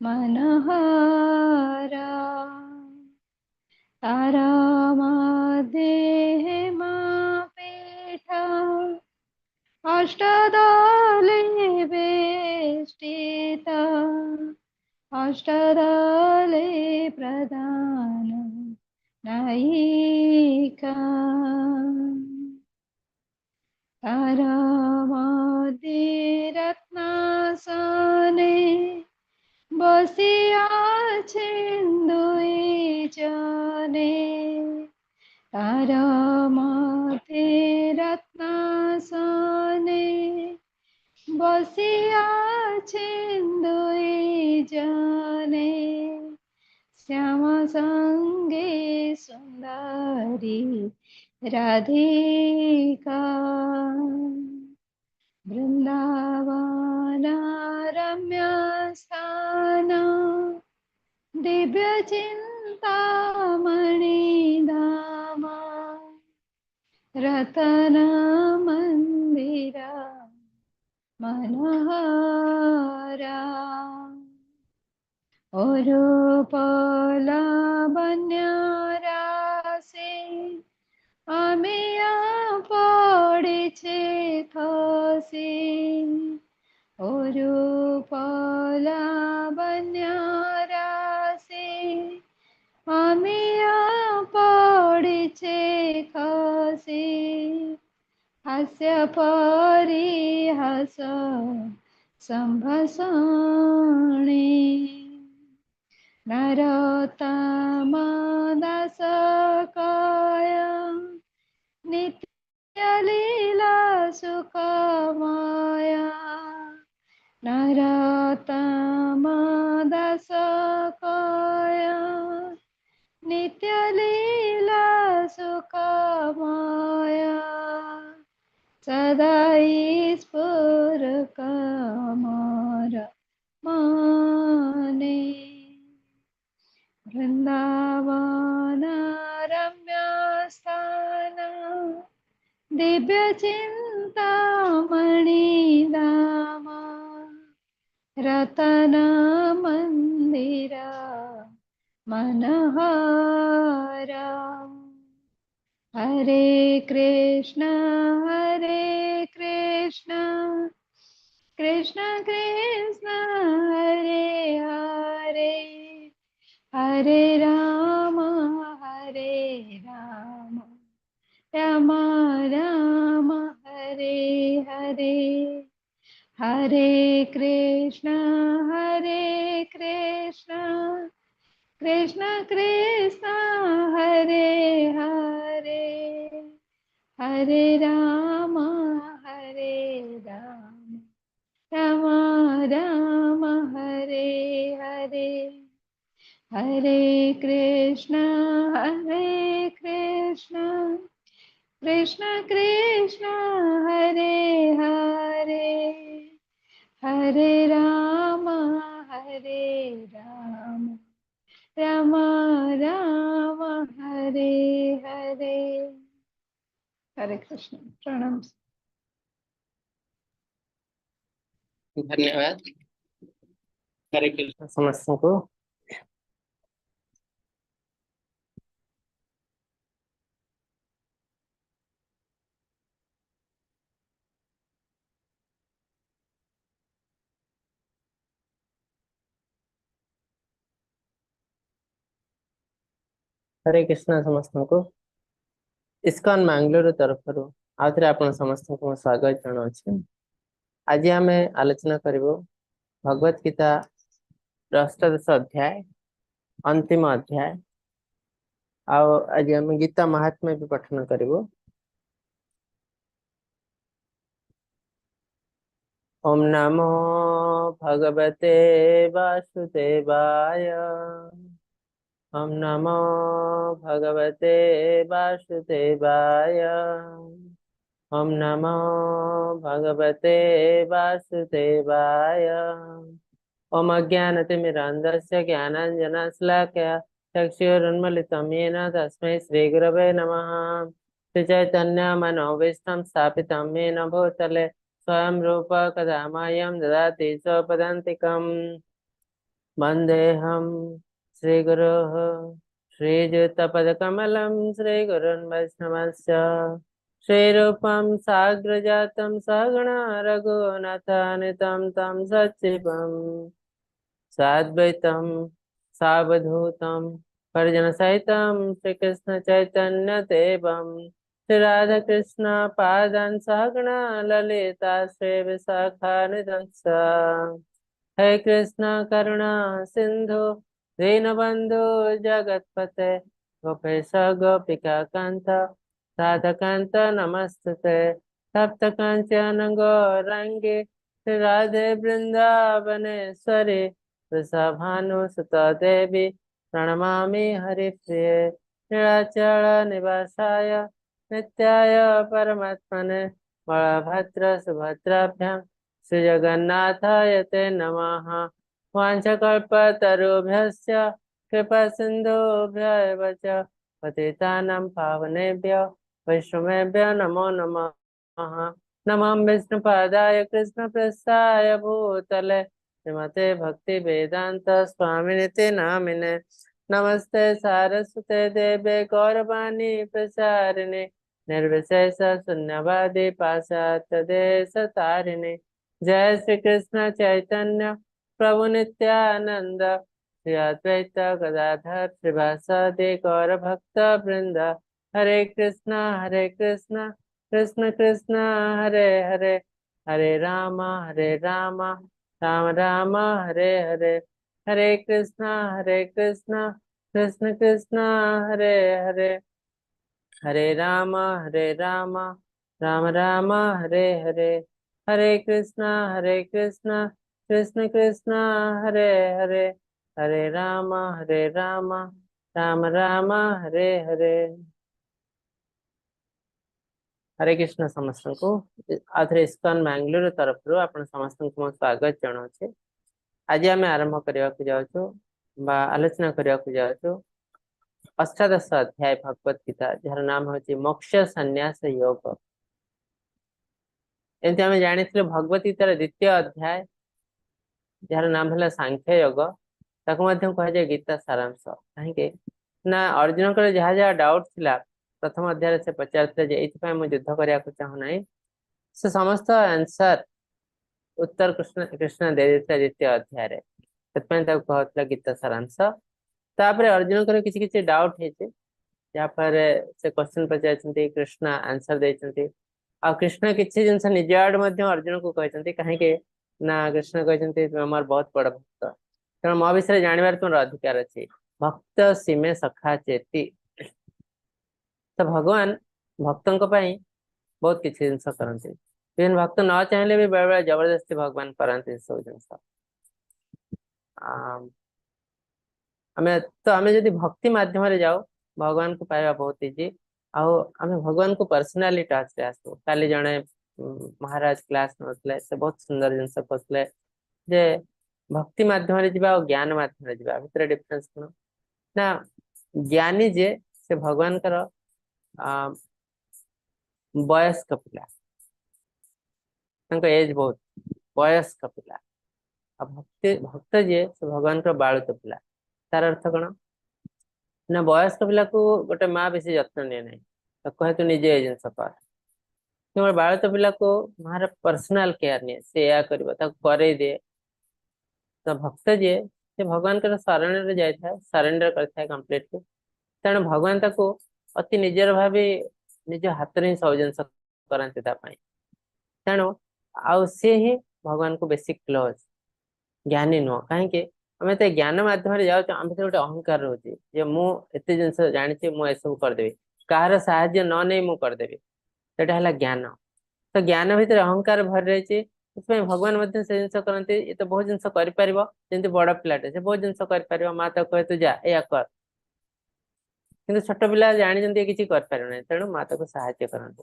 मनहरा तारा मध्ये मा पीठा अष्टदले वेष्टिता अष्टदले प्रधान नायिका तारा मध्ये रत्नासने बसियाछेन दुई जने तारा मध्ये रत्नासने बसियाछेन दुई जने श्याम संगे सुंदरी राधिका वृंदावन रम्य स्थान दिव्य चिंतामणि धाम रतन मंदिरा मनोहरा रूपलावण्य राशि अमिया पड़ेছে খসে रूपलावण्य राशि अमिया पड़ेছে খসে हास्य परिहास संभाषणे नरोत्तम दास काय नित्य लीला सुखमाया नरोत्तम दास काय नित्य लीला सुखमाया सदा ईश्वर कमर माने वृंदावन रम्य स्थान दिव्य चिंतामणि धाम रतन मंदिर मनोहरा हरे कृष्ण कृष्ण कृष्ण हरे हरे हरे राम राम राम हरे हरे हरे कृष्ण कृष्ण कृष्ण हरे हरे हरे राम राम राम हरे हरे हरे कृष्ण कृष्ण कृष्ण हरे हरे हरे राम राम राम हरे हरे हरे कृष्ण प्रणाम। धन्यवाद। हरे कृष्ण समस्त को। हरे कृष्ण समस्त को। इस्कॉन मैंगलोर तरफ आउे आप समस्त को स्वागत जनाऊँ। आज आम आलोचना करूँ भगवत गीता अष्टादश अध्याय अंतिम अध्याय। आज आम गीता महात्म्य भी पठन करूँ। ओम नमो भगवते वासुदेवाय। ओम नमो भगवते वासुदेवाय। ओम नमो भगवते वासुदेवाय। ओम अज्ञानतिमिरान्धस्य ज्ञानाञ्जनशलाकया चक्षुरुन्मीलितं येन तस्मै श्रीगुरवे नमः। श्रीचैतन्यमनोभीष्टं स्थापितं येन भूतले स्वयं रूप कदा मह्यं ददाति स्वपदान्तिकम्। वन्देऽहं श्रीगुरोः श्रीयुतपदकमलं श्रीगुरुन् वैष्णवस्य श्रीरूपं साग्रजातं सहगणा रघुनाथान्वितं तं सच्चिवम् साद्वैतं सावधूतं परिजनसहितं श्रीकृष्ण चैतन्य देवं श्रीराधाकृष्ण पादान् सहगणा ललिता श्रीविशाखान्वितंस हे कृष्ण करुणा सिंधु दीनबंधु जगतपते गोपेश गोपिका कांत राधाकांत नमस्ते सप्त कांचन गौरांगे राधे वृंदावनेश्वरी वृषभानुसुता देवी प्रणमामि हरिप्रिये नीलाचल निवासाय नित्याय परमात्मने बलभद्र सुभद्राभ्यां श्री जगन्नाथाय ते नमः वाञ्छकल्पतरुभ्यश्च कृपा सिन्धुभ्य एव च पतितानां पावनेभ्यो वैष्णवेभ्यो नमो नमः नमः विष्णुपादाय कृष्णप्रसाय भूतले श्रीमते भक्ति वेदांत स्वामिनिति नामिने नमस्ते सारस्वते देवे गौरवाणी प्रचारिणे निर्विशेष शून्यवादी पाश्चात्य देश तारिणे जय श्री कृष्ण चैतन्य प्रभु नित्यानंद श्री अद्वैत गदाधर श्रीवासादि गौर भक्त वृंद हरे कृष्ण कृष्ण कृष्ण हरे हरे हरे राम राम राम हरे हरे हरे कृष्ण कृष्ण कृष्ण हरे हरे हरे राम राम राम हरे हरे हरे कृष्ण कृष्ण कृष्ण हरे हरे हरे राम राम राम हरे हरे हरे कृष्ण समस्त को आथरे इस्कॉन मैंगलोर तरफ रो आपण समस्त को स्वागत जणाउछे। आज आम आरंभ करने को जाऊँ बा आलोचना करने को जाऊँ अष्टादश अध्याय भगवत गीता जार नाम हूँ मोक्ष संन्यास योग। एमती आम जानी भगवत गीतार द्वितीय अध्याय जार नाम है सांख्य योग कह जाए गीता सारांश कहीं ना अर्जुन को जहाँ जहाँ डाउट थिला प्रथम अध्याय से पचारते युद्ध करने को चाहूना से समस्त आंसर उत्तर कृष्ण कृष्ण दे देता द्वितीय अध्याय कहला गीता सारांश तापर अर्जुन को किसी किसी डाउट है जहाँ पर से क्वेश्चन पचार कृष्ण आंसर देते आ कृष्ण किसी जिन निज आड़ अर्जुन को कहते कहीं ना कृष्ण कहते तुम आम बहुत बड़ भक्त तेणु मो विषय जानवर तुम अधिकार अच्छी भक्त सीमे सखा चेती तो भगवान भक्तों बहुत किसी जिन करते इवन भक्त न चाहिए भी बेले बेले जबरदस्ती भगवान करते सब जिन आम जदि भक्ति मध्यम जाओ भगवान को पाइबा बहुत इजी आम भगवान को पर्सनाली टच रे आसो काली जड़े महाराज क्लास नौते से बहुत सुंदर जिनस कहते जे भक्ति मध्यम जावा और ज्ञान मध्यम जावा भितर डिफरेंस कौन ना ज्ञानी जे से भगवान कर वयस्क पिला एज बहुत वयस्क पिला भक्ति भक्त जे से भगवान का बालुत पिला तार अर्थ कौन ना वयस्क पिला को गोटे माँ बेसी जत्न निये ना कहे तू निजे जिनस कर केवल बालुत पिला को मार पर्सनाल केयर निये से या करे दे तो भक्त जे से भगवान का शरण जाए सरेंडर करता है कम्प्लीटली तेणु भगवान ताको अति निजर भावे निज हाथ में सब जिन करते तेणु आउ सी ही भगवान को बेसिक क्लोज ज्ञानी नुह कहीं आम तो ज्ञान मध्यम जाऊँ आम गोटे अहंकार रोचे जे मुझे जिन जानी मुझे करदेवी कहार साहाय्य न नहीं मुझे करदेवी सेटा है ज्ञान तो ज्ञान भितर अहंकार भर रही भगवान से जिन करते ये तो बहुत जिन कर बड़ पिलाटे से बहुत जिन कर माँ तो कहे तू जा या कर कि छोट पिला जानी किसी करें तेणु माँ को साहाय्य करते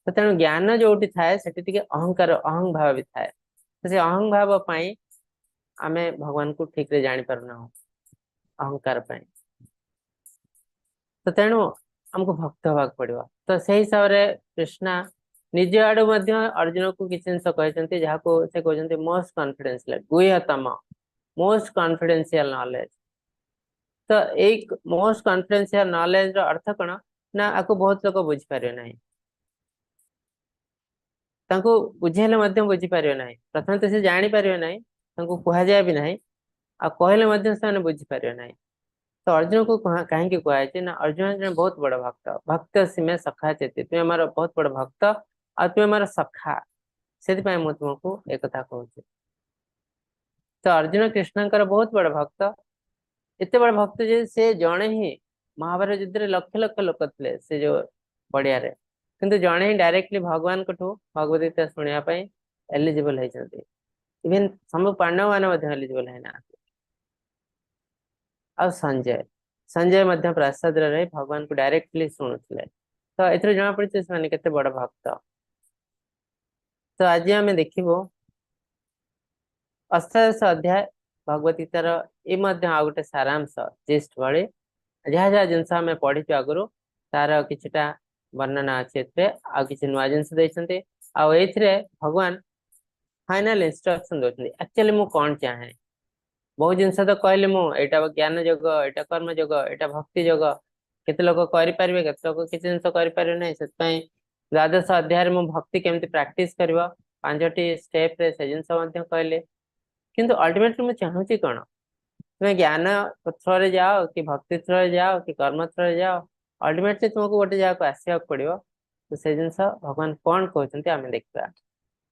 तो तेणु ज्ञान जो थाए से अहंकार अहं भाव भी थाए तो से अहं भाव आम भगवान को ठीक रे जानी पारना अहंकार तो तेणु आमको भक्त हवा पड़ो तो से हिसाब से कृष्णा निज आड़ू अर्जुन को किसी जिन कहते जहाँ से कहते मोस्ट कॉन्फिडेंस गुह्यतम मोस्ट कॉन्फिडेंशियल नॉलेज। तो एक मोस्ट कॉन्फिडेंशियल नॉलेज रो अर्थ कौन ना आपको बहुत लोग बुझी पारे नहीं, तांको बुझेले मध्य बुझी पारे नहीं, प्रथम तो से जानी पारे नहीं, तांको कहा जाय भी नहीं, आ कहले मध्य से बुझी पारे नहीं। तो अर्जुन को कहीं कहुए ना अर्जुन जन बहुत बड़ भक्त, भक्त सीमे सखा चेती, तुम्हें हमारा बहुत बड़ भक्त और तुम्हें हमारा सखा, से तुमको एक कथा कहूँ। तो अर्जुन कृष्णकर बहुत बड़ भक्त, एत बड़ भक्त जे से जड़े ही महाभारत युद्ध में लक्ष लक्ष लोक थे से जो पड़िया किंतु जड़े ही डायरेक्टली भगवान को भगवत गीता शुणापी एलिजिबल होती। इवेन सब पांडव मैंने एलिजिबल है ना। आ संजय संजय मध्य प्रसाद रही भगवान को डायरेक्टली शुणुले। तो एथर जना पड़ी से केते बड़ भक्त। तो आज आम देखो अष्टादश अध्याय भगवत गीतार ये आ गोटे सारांश जीस्ट भली जहाँ जहाँ जिनस आम पढ़ी आगु तार किछटा वर्णना अच्छे आ कि नुआ जिन आए भगवान फाइनाल इंस्ट्रक्शन दौरान एक्चुअली मु कौन चाहे बहुत जिन तो कहले मुझे ज्ञान जोग एटा कर्म जोग एटा भक्ति जोग केते लोग करें केते लोग किसी जिन करें ना से द्वादश अध्याय मु भक्ति केमती प्रैक्टिस कर 5टी स्टेप रे से जिन कहले किंतु अल्टीमेटली मुझे चाहूँगी कौन तुम्हें ज्ञान थ्रो जाओ कि भक्ति थ्रो जाओ कि कर्म थ्रो जाओ अल्टीमेटली तुमको गोटे जगह को आसवा पड़ो। तो से जिन भगवान कौन कहते आम देखा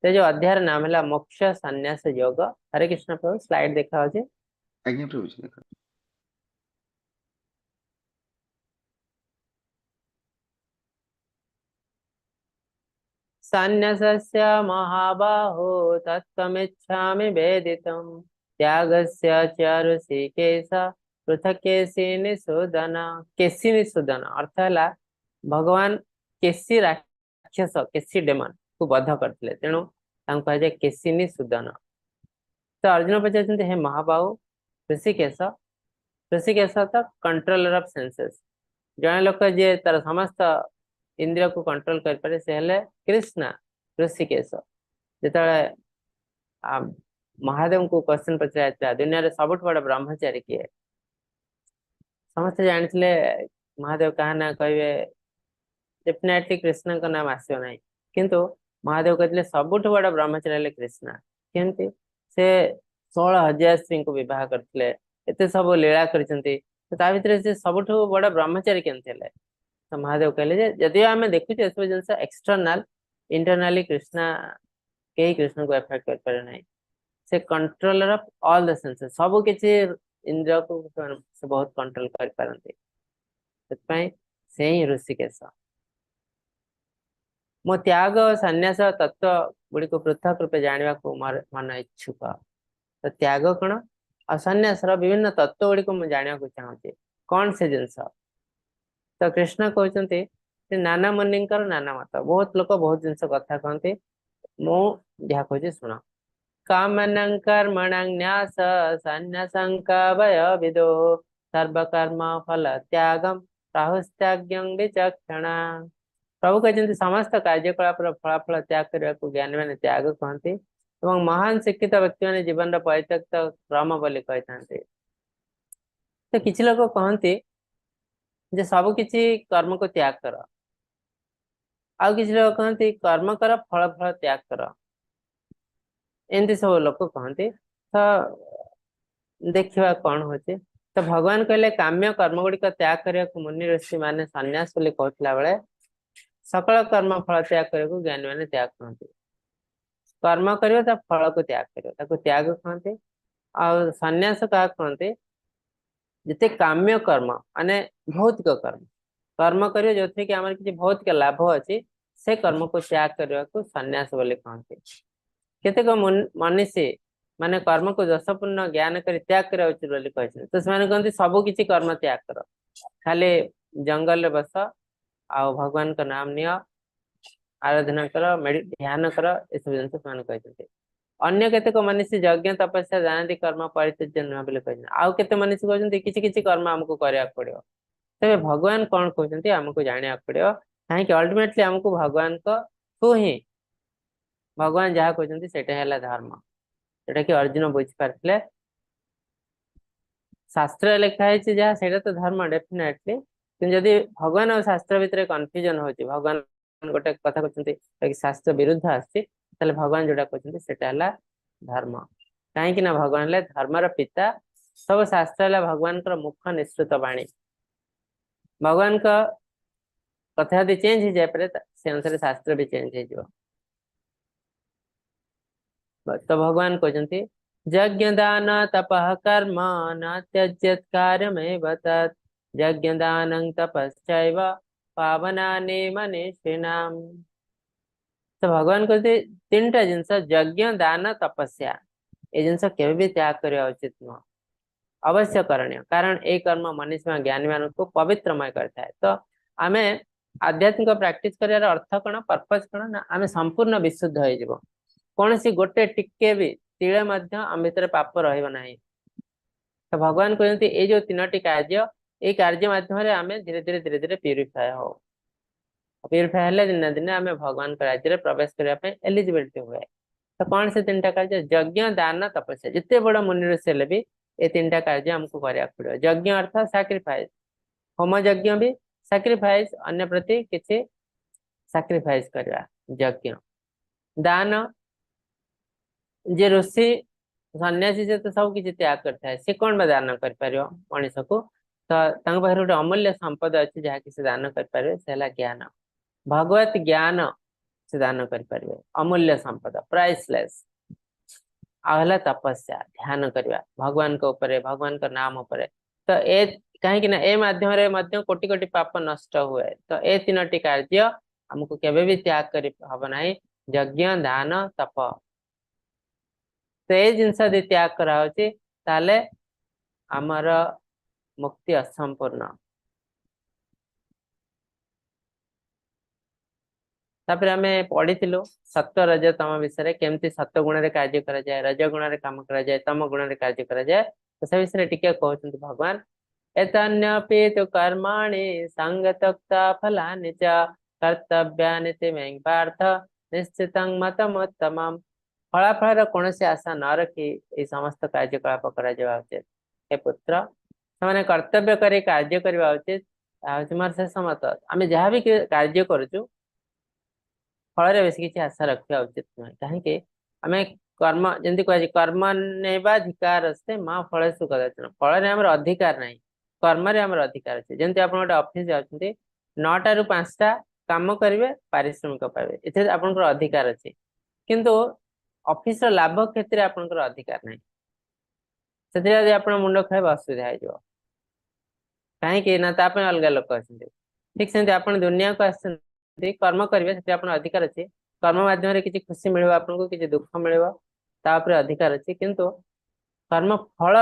तो जो अध्याय नाम है मोक्ष संन्यास योग। हरे कृष्ण प्रभु स्लाइड देखा आज्ञा प्रभु जी देखा। संन्यासस्य महाबाहो तत्त्वमिच्छामि वेदितम् त्यागस्य च ऋषिकेश पृथक् केशिनिषूदन। केशिनिषूदन अर्थ है भगवान केशी राक्षस केशी डेमन को बध करते तेणु कहा जाए केशिनिषूदन। तो अर्जुन पचार हे महाबाहु ऋषिकेश ऋषिकेश तो कंट्रोलर ऑफ सेंसेस जड़े लोक जे तार समस्त इंद्रिय को कंट्रोल कर पारे से हेले कृष्णा ऋषिकेश। जिते महादेव को क्वेश्चन पचरा दुनिया रे सबुठ बड़ ब्रह्मचारी किए समस्ते जानते महादेव क्या ना कहे डेफिनेटली कृष्ण का नाम आसो ना किंतु महादेव कहते सबुठ बड़ ब्रह्मचारी कृष्णा केमती से 16,000 स्त्री को विवाह करते एत सब लीला कर सबुठ बड़ ब्रह्मचारी केमती तो महादेव कहले जदि आम देखुचे ये सब जिन एक्सटर्नाल इंटरनाली कृष्णा कहीं कृष्ण को एफेक्ट कर पारे ना से controller of all the senses सब किसी इंद्रिय को से बहुत कंट्रोल कर पारंती से ही ऋषिकेश। मो त्याग और संन्यास तत्व गुड़ी को पृथक रूपे जानवा को मन इच्छुक। तो त्याग कौन और संन्यास विभिन्न तत्व गुड़ी को जाना चाहूँगी कौन से जिनस। तो कृष्ण कहते नाना मुनि नाना मत बहुत लोग बहुत जिन कथा कहते मुझे कहूँ शुण कामनं कर्मणं न्यास संन्यासं कवय विदो सर्वकर्म फल त्यागम प्राहुस्त्याज्ञं विचक्षणा। प्रभु कहते समस्त कार्यकलाप फलाफल त्याग करने को ज्ञानी मैंने त्याग कहते महान शिक्षित व्यक्ति मैंने जीवन परित्यक्त क्रम बोली कहते। तो किसी लोग कहते जे सब किसी कर्म को त्याग कर आउ किसी लोग कहते कर्म कर फल फल त्याग कर एमती सब लोग कहते। तो देखा कौन होचे तो भगवान कहले काम्य कर्म गुड़िक त्याग करने को मुनि ऋषि माने संन्यास बोली कहला बेले सकल कर्म फल त्याग करने को ज्ञानी मैंने त्याग कहते। कर्म करियो फल को त्याग करियो त्याग कहते और संन्यास क्या कहते जिते काम्य कर्म माने भौतिक कर्म कर्म करियो जो कि आमर किसी भौतिक लाभ अच्छी से कर्म को त्याग करने को संन्यास बोली कहते। केतेक मनुष्य माने कर्म को जशपूर्ण ज्ञान कर त्याग करा उचित बोली कहते। तो से कहते सब किसी कर्म त्याग कर खाली जंगल बस आ भगवान का नाम नियो आराधना कर ध्यान कर ये सब जिन कहते। अन्य केतेक मनुष्य यज्ञ तपस्या जानी कर्म परित्यज्य नुह बोली कहते। आउ केते मनुष्य कहते किसी किसी कर्म आमको करने पड़ो। तेरे भगवान कौन कहते आमको जाना पड़ो कहीं अल्टीमेटली आमको भगवान को थ्रू ही भगवान जहाँ कहते सेटा है धर्म जोटा कि अर्जुन बुझी पारे शास्त्र लिखा है जहाँ सेटा तो धर्म डेफिनेटली, किंतु जदि भगवान और शास्त्र भितर कन्फ्यूजन होची, भगवान गोटे कथा कहते शास्त्र विरुद्ध आसछि, ताले भगवान जोटा कहते सेटा हला धर्म। कहीं ना भगवान ले धर्मर पिता, सब शास्त्र हला भगवान कर मुख्य निश्चित बाणी। भगवान का कथा यदि चेंज हो जाए पारे से अनुसार शास्त्र भी चेंज हो जाए। तो भगवान कहते यज्ञ दान तपः कर्म न त्यज्यत् कार्यमेव तत् यज्ञ दानं तपश्चैव पावनानि मनीषिणाम्। तो भगवान कहते तीन टा जिनस यज्ञ दान तपस्या, ये जिनस केवे भी त्याग करवा उचित नुह, अवश्य करणीय। कारण ए कर्म मनुष्य ज्ञानी मान को पवित्रमय करता है। तो आमे आध्यात्मिक प्रैक्टिस करार अर्थ कौन, पर्पज कौन ना आमे संपूर्ण विशुद्ध हो जिवो, कौन सी गोटे टिके भी तिले मध्य आम भीतर पाप रहिबो नाही। तो भगवान कहते ये जो तीनोटी कार्य, ये कार्य माध्यम आमे धीरे धीरे प्यूरिफाई हो, प्यूरिफाई हेले दिन दिन आमे भगवान के राज्य में प्रवेश करने एलिजिबिलिटी हुए। तो कौन से तीन टा कार्य, यज्ञ दान तपस्या, जिते बड़ मुनि ऋषि हेले भी ये तीन टा कार्य हमको करिया पड़ो। यज्ञ अर्थ सैक्रिफाइस, होम यज्ञ भी सैक्रिफाइस, अन्य प्रति किसी सैक्रिफाइस करवा यज्ञ। दान जे ऋषि सन्यासी से तो सब किसी त्याग करता है, सी कौन बा दान कर पारियो मनीष को। तो तांग पाखरे गोटे अमूल्य संपद अच्छी जहाँ किसी दान कर पारे, से हला ज्ञान, भगवत ज्ञान से दान कर पारे, अमूल्य संपद प्राइसलेस। आहला तपस्या, ध्यान करवा भगवान के ऊपर, भगवान का नाम ऊपर। तो ए कहीं ना ए माध्यम रे मध्य कोटि कोटि पाप नष्ट हुए। तो ए तीनोटी कार्य हमको केबे भी त्याग करि हब नाही, यज्ञ दान तप। तो ये जिनस यदि त्याग करा होची ताले आमर मुक्ति असंपूर्ण। तापर आमे पढ़िथिलु सत्य रज तम विषय, केमती सत्य गुण रे कार्य करा जाए, रज गुण रे काम करा जाए, तम गुण रे कार्य करा जाए। तो से विषय टिके कहउछन्ति भगवान, एतन्यपि तु कर्माणि संगतक्ता फलानि च कर्तव्यानि ते में पार्थ निश्चितं मतमोत्तमम्। फलाफल कौन से आशा न रखी ये समस्त कार्यकलाप करा जावा उचित। हे पुत्र, से कर्तव्य करी कार्य करवा उचित, मोर शेष मत। आम जहाँ भी कार्य करुचु फल बेस किसी आशा रखा उचित नुहे। कहीं आम कर्म जमी कह कर्म नेबाधिकार से माँ फल सुखदाचन, फल आम अधिकार ना, कर्म आम अधिकार अच्छे। जमी आप गोटे ऑफिस जाती 9टा ରୁ 5ଟା काम करेंगे, पारिश्रमिक पाइबे, ये आप अधिकार अच्छे। किंतु ऑफिस लाभ क्षेत्र में आपंकर अधिकार ना, से आप मुंड खाइब असुविधा हो कहीं ना अलग लोक अच्छे। ठीक से आप दुनिया को आस कर्म करेंगे, से अधिकार अच्छे। कर्म माध्यम किसी खुशी मिल, आपको किसी दुख मिल, अधिकार अच्छे। किंतु कर्म फल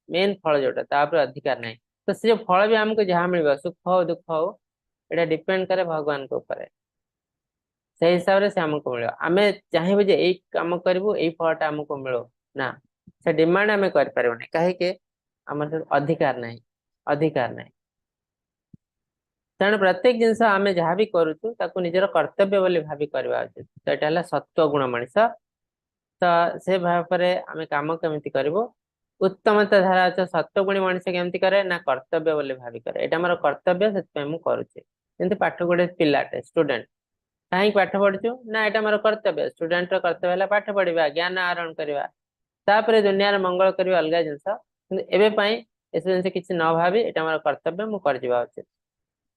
मेन फल जोटा अधिकार ना। तो से जो फल भी आमको जहाँ मिल, सुख हो दुख हो, ये डिपेंड करे भगवान के ऊपर, से हिसाब से आमको मिल। आम चाहिए जे यही कम करूँ यही फलटा आमको मिलो ना, से डिमांड आम कर कहीं आम अधिकार ना, अधिकार ना। तेणु प्रत्येक जिनस आम जहाँ भी करुचु निजर कर्तव्य बोली भावी करवा उचित। तो यहाँ सत्व गुण मनीष। तो से भाव आम कम केमी करूँ, उत्तमता धारा अच्छा सत्वगुणी मनीष केमती करे ना कर्तव्य बोली भावी करे, यहाँ मोर कर्तव्य से करुचे। जमी पाठ गोटे पिलाटे स्टूडेंट कहीं पाठ पढ़ु ना, यहाँ मोर कर्तव्य, स्टूडेंट कर्तव्य है पाठ पढ़ा, ज्ञान आहरण करवा, तापर दुनिया मंगल करवा अलग जिनस। एवं जिन किसी न भावी यहाँ मोर कर्तव्य मुझे उचित।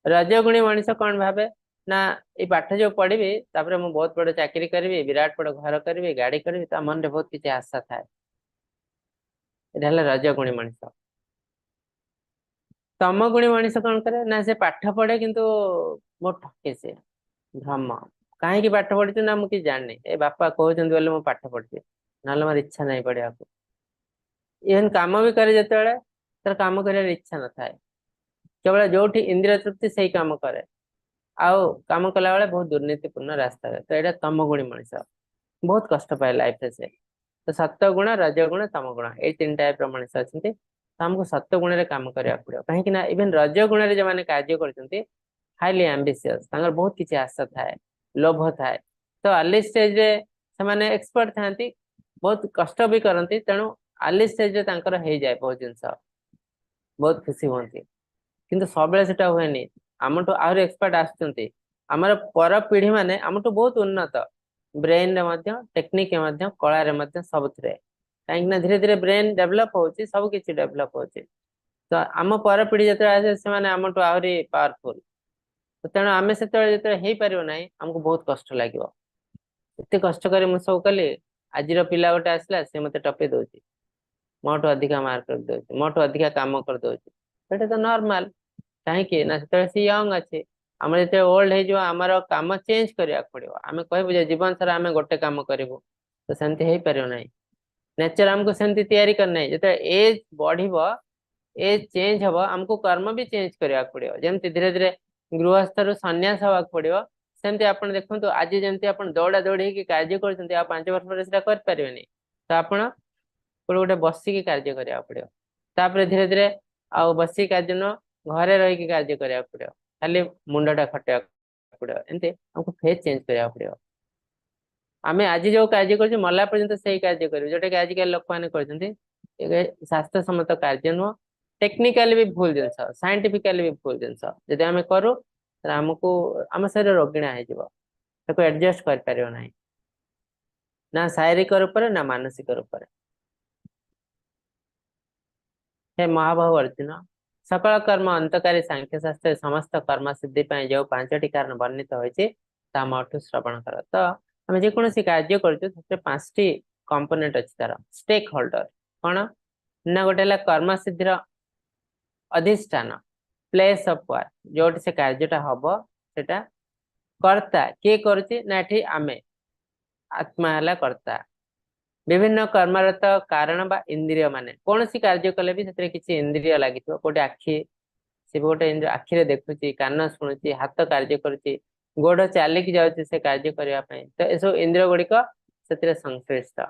रजगुणी मनीष कौन भावे ना, ये पाठ जो पढ़ी तापर मुझे बहुत बड़ चाकरी करी, विराट बड़ घर करी, गाड़ी करी, मन में बहुत किसी आशा थाए, रजगुणी मनीष। तमगुणी मनीष कौन करे ना, से पाठ पढ़े किंतु मो ठके, से भ्रम कहीं पाठ पढ़ी ना मुझे जानी, ए बापा कहते बोले मुझे पाठ पढ़ी ना, मोर इच्छा नहीं पढ़ा। इवन कम भी करे जो तर कम कर इच्छा न थाए, केवल जो इंद्रिय तृप्ति से ही कम करे, आउ कम कला बेले बहुत दुर्नीतिपूर्ण रास्ता है। तो यहाँ तमगुणी मनीष बहुत कष्ट पाए लाइफ से। तो सत्वगुण रजगुण तमगुण ये 3 टाइप मनीष अच्छा। तो आमको सत्वगुण में कम करने पड़ो, कहीं इवन रजगुण जो मैंने कार्य कर हाईली एम्बिशियस, बहुत किसी आशा थाए, लोभ थाए। तो अर्ली स्टेज रे से एक्सपर्ट था, बहुत कष्ट भी करती, तेणु अर्ली स्टेज हो जाए बहुत जिनस। बहुत खुशी होती किंतु सब सेटा हुएनि आमठू आहरी एक्सपर्ट आसुचंती हमर पर पीढ़ी माने आमठू बहुत उन्नत ब्रेन रे मध्य टेक्निक रे मध्य कला रे मध्य सबथरे काहेकि ना धीरे धीरे ब्रेन डेवलप होची सब किछि डेवलप होची तो आम पर पीढ़ी जते आसे से माने आमठू आहरी पावरफुल तो तेणु आमे सेते जते हेई परियो नाही हमको बहुत कष्ट लागिवो एते कष्ट करे मु सब कले आजिर पिला गोटे आसला से मते टपे दोची मोटो अधिका मार्क कर दोची मोटो अधिका काम कर दोची सेटा तो नॉर्मल कहीं ना से यंग अच्छे आम जो ओल्ड हो आमर काम चेंज करा पड़ो आम कह जीवन सारा आम गोटे काम करूँ तो सेमती हो पार ना नेचर आमको सेमती तैयारी करना जो एज बढ़ एज चेंज हम आमको कर्म भी चेंज करा पड़ो जमी धीरे धीरे गृहस्थ रु सन्यास हवा पड़ो सेमती आप देखो आज जमी आप दौड़ा दौड़ी कार्य कर 5 वर्ष पर करें तो आप गोटे बसिकी कार्य करा पड़ो तापर धीरे धीरे आ बसिक कार्य न घरे रही कार्य करा पड़ो खाली मुंडा खटा पड़ो एमती हमको फेस चेंज करा पड़ो आम आज जो कार्य कर मला पर्यंत से कार्य कर जोटा कि आजिकल लोक मैंने शास्त्र सम्मत कार्य नुह टेक्निकाली भी भूल जिन साइंटिफिकाली भी भूल जिन जब आम करूँ आमको आम शरीर रोगिणा हो एडजस्ट कर पार ना शारीरिक रूप ना मानसिक रूप हे महाबाहु अर्जुन सकल कर्म अंतकारी सांख्य शास्त्र समस्त कर्म सिद्धि जो 5टी कारण वर्णित होती श्रवण कर तो आम जेकोसी कार्य कर 5टी कंपोनेंट अच्छी तार स्टेक होल्डर कौन ना गोटे कर्म सिद्धिर अधिष्ठान प्लेस ऑफ वर्क जो से कार्यटा हम सेटा कर्ता किए करुच्ची आमे आत्मा है कर्ता विभिन्न कर्मरत कारण बा इंद्रिय माने कौन सी कार्य कले भी से किसी इंद्रिय लगी गोटे आखि से गोटे आखिरे देखुची कान शुणुची हाथ कार्य करुच्ची गोड़ चलिकी जाऊँगी से कार्य करने तो यह सब इंद्रिय गुड़िक से संश्लिष्ट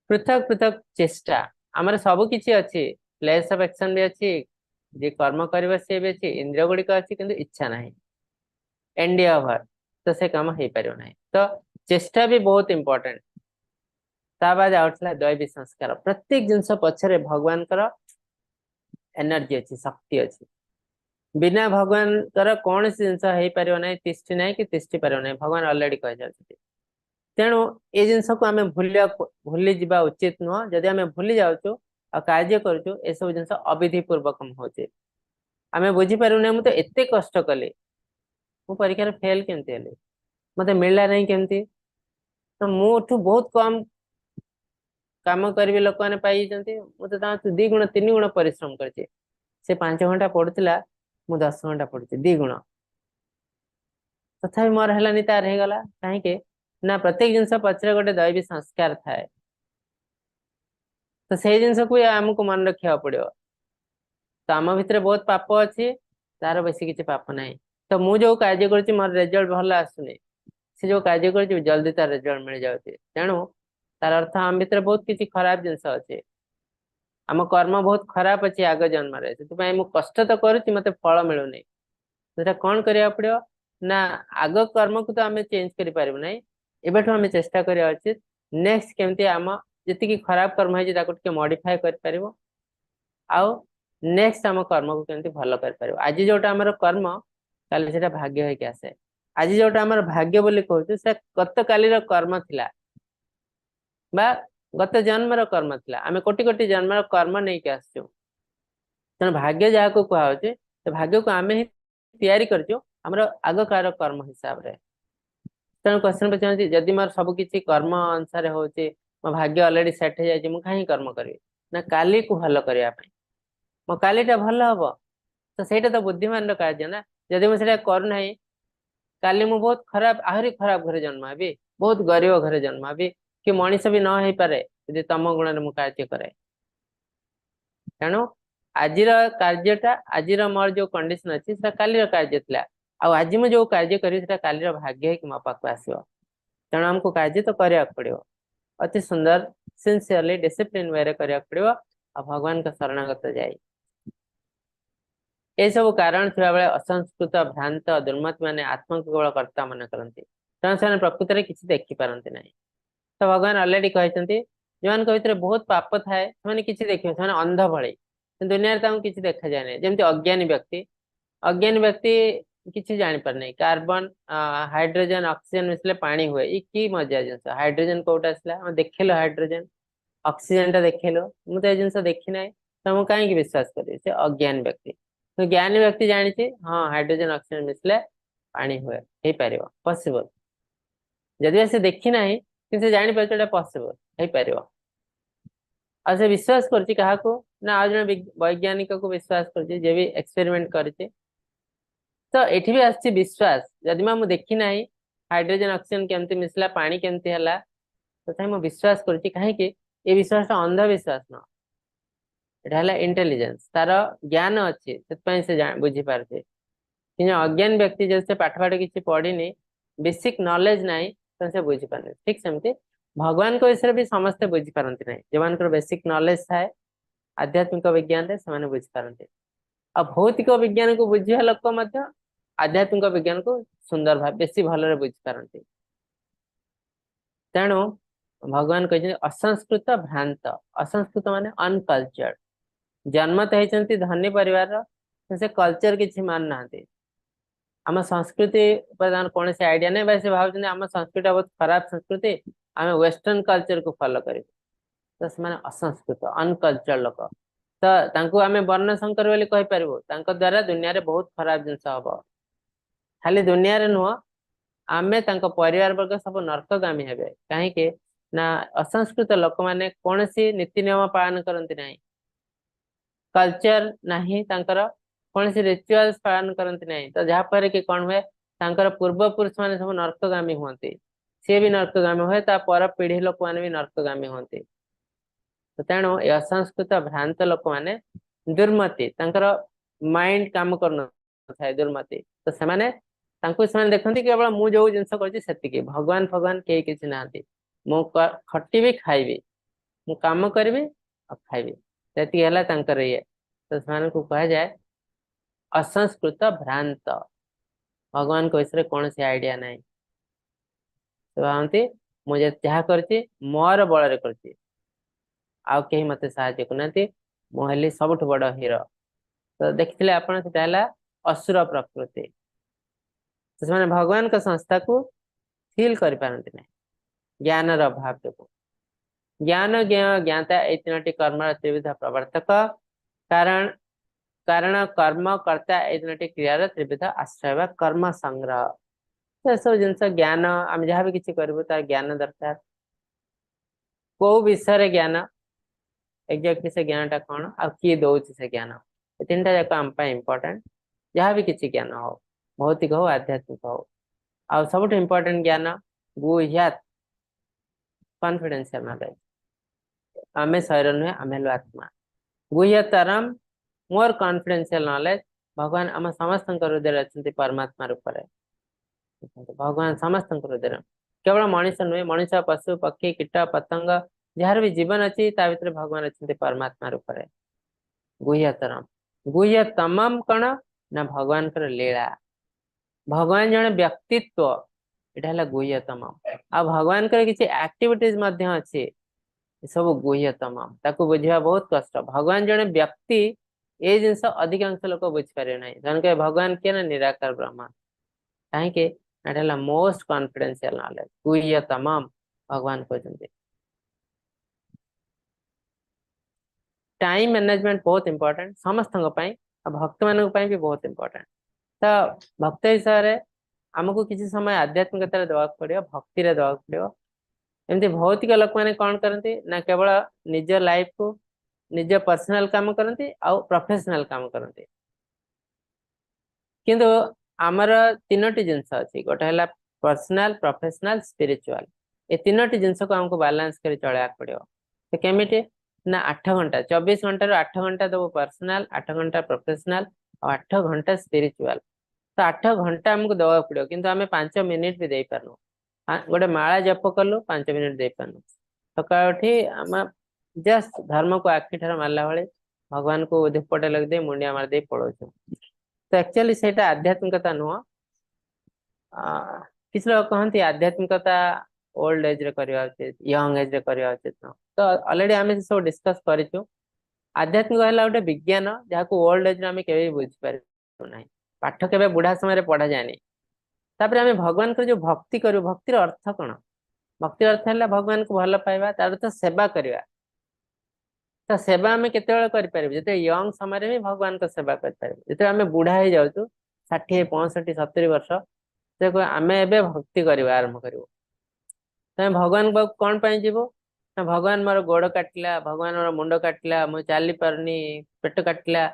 पृथक पृथक चेष्टा आमर सब किसी अच्छी प्लेस ऑफ एक्शन भी अच्छी जे कर्म कर सी भी अच्छी इंद्रिय गुड़िक अच्छी किंतु इच्छा ना एंड ओवर तो से कम हो पार ना तो चेष्टा भी बहुत इंपोर्टेंट बाद आउटला दैवी संस्कार प्रत्येक जिनस पछरे भगवान कर एनर्जी अच्छी शक्ति अच्छी बिना भगवान कर कौन सी जिनस हो पार ना तिष्ठि ना कि तिष्ठि पार ना भगवान अलरेडी कह जाते तेणु ये जिनस को आम भूली जा उचित नुह जदि आम भूली जाऊँ आ कार्य करुँ ये सब जिन अविधि पूर्वक होचे आम बुझीपारूना मुझे एत कष्ट कली मु परीक्षा फेल केमती मत मिलला नहीं केमती तो मुठू बहुत कम काम करी लोक मैंने पाई मुझे 2 गुण 3 गुण परिश्रम कर 5 घंटा पढ़ुला मु 10 घंटा पढ़ुची 2 गुण तथा मोर है तार हो गला कहीं ना प्रत्येक जिनस पचर गोटे दैवी संस्कार थाए तो से जिनस को आमको मन रखा पड़ो तो आम भितर बहुत पाप अच्छी तार बेस किसी पाप ना तो मु जो कार्य कर मोर रिजल्ट भल आसुनी से जो कार्य कर जल्दी तार रिजल्ट मिल जाऊँगी तेणु तार अर्थ आम भितर बहुत किसी खराब जिनस अच्छे आम कर्म बहुत खराब अच्छे आग जन्म से कष्ट तो करुच्ची मत फल मिलूनी तो कौन करा पड़ो ना आग कर्म को तो आम चेंज कर एबेठू आम चेष्टा करा उचित नेक्स्ट केमती आम जी खराब कर्म है मॉडिफाई कर नेक्स्ट आम कर्म को केमती भल कर आज जोटा आम कर्म काली से भाग्य होके आसे आज जोटा आम भाग्य बोली कहूँ से गत काली कर्म थिला बा गत जन्म कर्म थिला आम कोटि कोटि जन्म कर्म नहीं के आसचु तेणु भाग्य जहाँ को कहुचे तो भाग्य को आम ही तैयारी करचु आमर आग कार कर्म हिसाब रे तेणु क्वेश्चन पचार जदि मोर सब किसी कर्म अनुसार हो मो भाग्य अलरेडी सेट हो जाए कहीं कर्म करी ना काली को भल करने मो कालीटा भल हम तो सहीटा तो बुद्धिमान कार्य ना जदि मुझे करना काली मु बहुत खराब आहरी खराब घर जन्म हेबी बहुत गरीब घर जन्म हेबी कि मनीष भी न हो पारे यदि तम गुण में कार्य करे तेणु आज कार्यटा आज मोर जो कंडीशन अच्छी काली कार्य था आज मुझे जो कार्य करी काली भाग्य कि मो पाक आसो तेणु आमको कार्य तो करा पड़ो अति सुंदर सिंसियरली डिसिप्लिन वे करा पड़ो आ भगवान का शरणागत जाए ये सब कारण थी बेले असंस्कृत भ्रांत दुर्मत मैंने आत्मा को केवल कर्ता मन करती तेणु से प्रकृत में किसी देखी पारती ना तो भगवान अलरेडी कहते जो भितर बहुत पाप थाए से किसी देखिए से अंध भले दुनिया किसी देखा जाए नहीं जमी अज्ञानी व्यक्ति किसी जानी पार नहीं कार्बन हाइड्रोजन ऑक्सीजन मिसले पानी हुए ये की मजा जिनस हाइड्रोजन कोटा आसला देखल हाइड्रोजन ऑक्सीजन टा देखल मुझे जिन देखी ना तो मुझे कहीं विश्वास करी से अज्ञानी व्यक्ति तो ज्ञानी व्यक्ति जानी हाँ हाइड्रोजन ऑक्सीजन मिसले पानी हुए हो पार पॉसिबल जदि से देखी ना कि से जानी पारे पॉसिबल हो पार आ से विश्वास कर ना आज जन वैज्ञानिक को विश्वास कर भी एक्सपेरिमेंट करछे तो एठी भी आछि विश्वास जदि मैं देखी ना हाइड्रोजन ऑक्सीजन केमती मिसला पानी केमती हला तो मैं विश्वास करछि काहे कि ये विश्वास अंधविश्वास न एटा हला इंटेलिजेंस तार ज्ञान अच्छे से बुझी पारे कि अज्ञान व्यक्ति जैसे पाठ पाठ किसी पढ़ी बेसिक नॉलेज नहीं तो से बुझी पारे ठीक सेमती भगवान को विषय भी समस्ते बुझी पारती ना जो मान बेसिक नॉलेज थाए आध्यात्मिक विज्ञान से बुझी पारती आ भौतिक विज्ञान को बुझा लोक आध्यात्मिक विज्ञान को सुंदर भाव बेसी भल बुझी पारती तेणु भगवान कहते असंस्कृत भ्रांत असंस्कृत माने अनकल्चर्ड जन्म तो होती धनी परिवार से कल्चर किसी मान ना आम संस्कृति कौन से आइडिया नहीं वैसे भाव आम संस्कृति बहुत खराब संस्कृति आम वेस्टर्न कल्चर को फॉलो कर तो से असंस्कृत अनकल्चर लोक तो आम वर्ण संकर बोली कहीपर द्वारा दुनिया रे बहुत खराब जिनस हम खाली दुनिया रे नुह आमे परिवार वर्ग सब नर्कगामी हेबे कहीं ना असंस्कृत लोक मैंने कौन सी नीति नियम पालन करती ना कल्चर नहीं कौन सी रिचुअल्स पालन करती नहीं तो जहाँ पर कि कौन हुए पूर्व पुरुष मैंने सब नर्कगामी हुए सी भी नर्कगामी हुए पर पीढ़ी लोक मैंने भी नर्कगामी होती तो तेणु ये असंस्कृत भ्रांत लोक मैंने दुर्मति माइंड काम कर दुर्मति तो से देखते केवल मुझे जो जिन कर भगवान भगवान कई किसी ना मु खटी खाइबी मु काम करी और खाइबी ये तो से कह जाए असंस्कृत भ्रांत भगवान को विषय कौन सी आइडिया नहीं तो भावती मुझे जहाँ कर मोर बल कर मत साहय करना मुझे सबुठ बड़ हीरो तो देखते आपड़ से असुर प्रकृति तो भगवान का संस्था को फील कर पारती नहीं ज्ञान अभाव जो ज्ञान ज्ञ ज्ञाता ये तीन कर्म त्रिविध प्रवर्तक कारण कारण कर्म कर्ता ये तीन क्रियार त्रिविध आश्रय कर्म संग्रह तो सब जिन ज्ञान आम जहाँ भी किसी करूँ तार ज्ञान दरकार को विषय ज्ञान एग्जैक्टली से ज्ञान टा कौन आ किए दौर से ज्ञान ये तीन टाक आम इम्पोर्टेंट जहाँ भी किसी ज्ञान हो भौतिक हो आध्यात्मिक हो आ सब इम्पोर्टेंट ज्ञान गुह्यात कॉन्फिडेंशियल नॉलेज आमे शरीर नुहे आमे आत्मा गुह्यतरम मोर कॉन्फिडेंशियल नॉलेज भगवान आम समस्त हृदय अच्छा परमात्मा रूप से भगवान समस्त हृदय केवल मनीष नुहे मनीष पशु पक्षी कीट पतंग जार भी जीवन अच्छी भीतर भगवान अच्छा परमात्मा रूप से गुह्यतरम गुह्यतम कण ना भगवान लीला भगवान जन व्यक्तित्व यहाँ गुह्यतम आ भगवान किसी एक्टिविटीज अच्छी सब गुह्यतम ताकू बुझा बहुत कष्ट भगवान जन व्यक्ति ये जिनस अधिकांश लोग बुझीपारे ना जन भगवान किए ना निराकार ब्रह्म कहीं मोस्ट कॉन्फिडेंशियल नॉलेज गुह्यतम भगवान कहते टाइम मैनेजमेंट बहुत इंपोर्टेंट समस्त भक्त मान भी बहुत इंपोर्टेंट तो भक्त हिसाब से आमको किसी समय आध्यात्मिकता देवा पड़ो भक्ति देवा पड़ो एमती भौतिक लोक मैंने कौन करती ना केवल निज लाइफ को निज पर्सनल काम करती आउ प्रोफेशनल काम करती किंतु आमर तीनोटी जिनस अच्छी गोटे है पर्सनल प्रोफेशनल स्पिरिचुअल ये तीनोटी जिनस को आमको बैलेंस कर चलवा पड़ो तो केमिटी ना 8 घंटा 24 घंटा 8 घंटा दबो पर्सनल 8 घंटा प्रोफेशनल और 8 घंटा स्पिरिचुअल तो 8 घंटा आमको दवा पड़ो किंतु आम 5 मिनिट भी दे पारनु गोटे माला जप कलु 5 मिनिट दे पारनु सकाळ उठी आम जस्ट धर्म को आखि ठार मारला भाई भगवान को धूपटे लगे मुंडिया मार दे पड़ो तो एक्चुअली से आध्यात्मिकता नुह किसी लोग कहते आध्यात्मिकता ओल्ड एज रे करवा उचित यंग एज रे करवा उचित न तो ऑलरेडी आम सब डिस्कस करूँ आध्यात्मिक है गोटे विज्ञान जहाँ ओल्ड एज आम के बुझीपार ना पाठ के बुढ़ा समय पढ़ा जाए तापर आम भगवान को जो भक्ति करूँ भक्तिर अर्थ कौन भक्तिर अर्थ है भगवान को भल पाइबा तार अर्थ सेवा करवा तो सेवा आम के जो यंग समय भी भगवान को सेवा कर आम बुढ़ा हो जाऊँ 60 65 70 वर्ष तो आम एवं भक्ति करवा आरंभ कर तुम भगवान पाक कौन पाई जीव ना भगवान मोर गोड़ काटला भगवान मोर मुंड काटला मुझे चली पारनी पेट काटला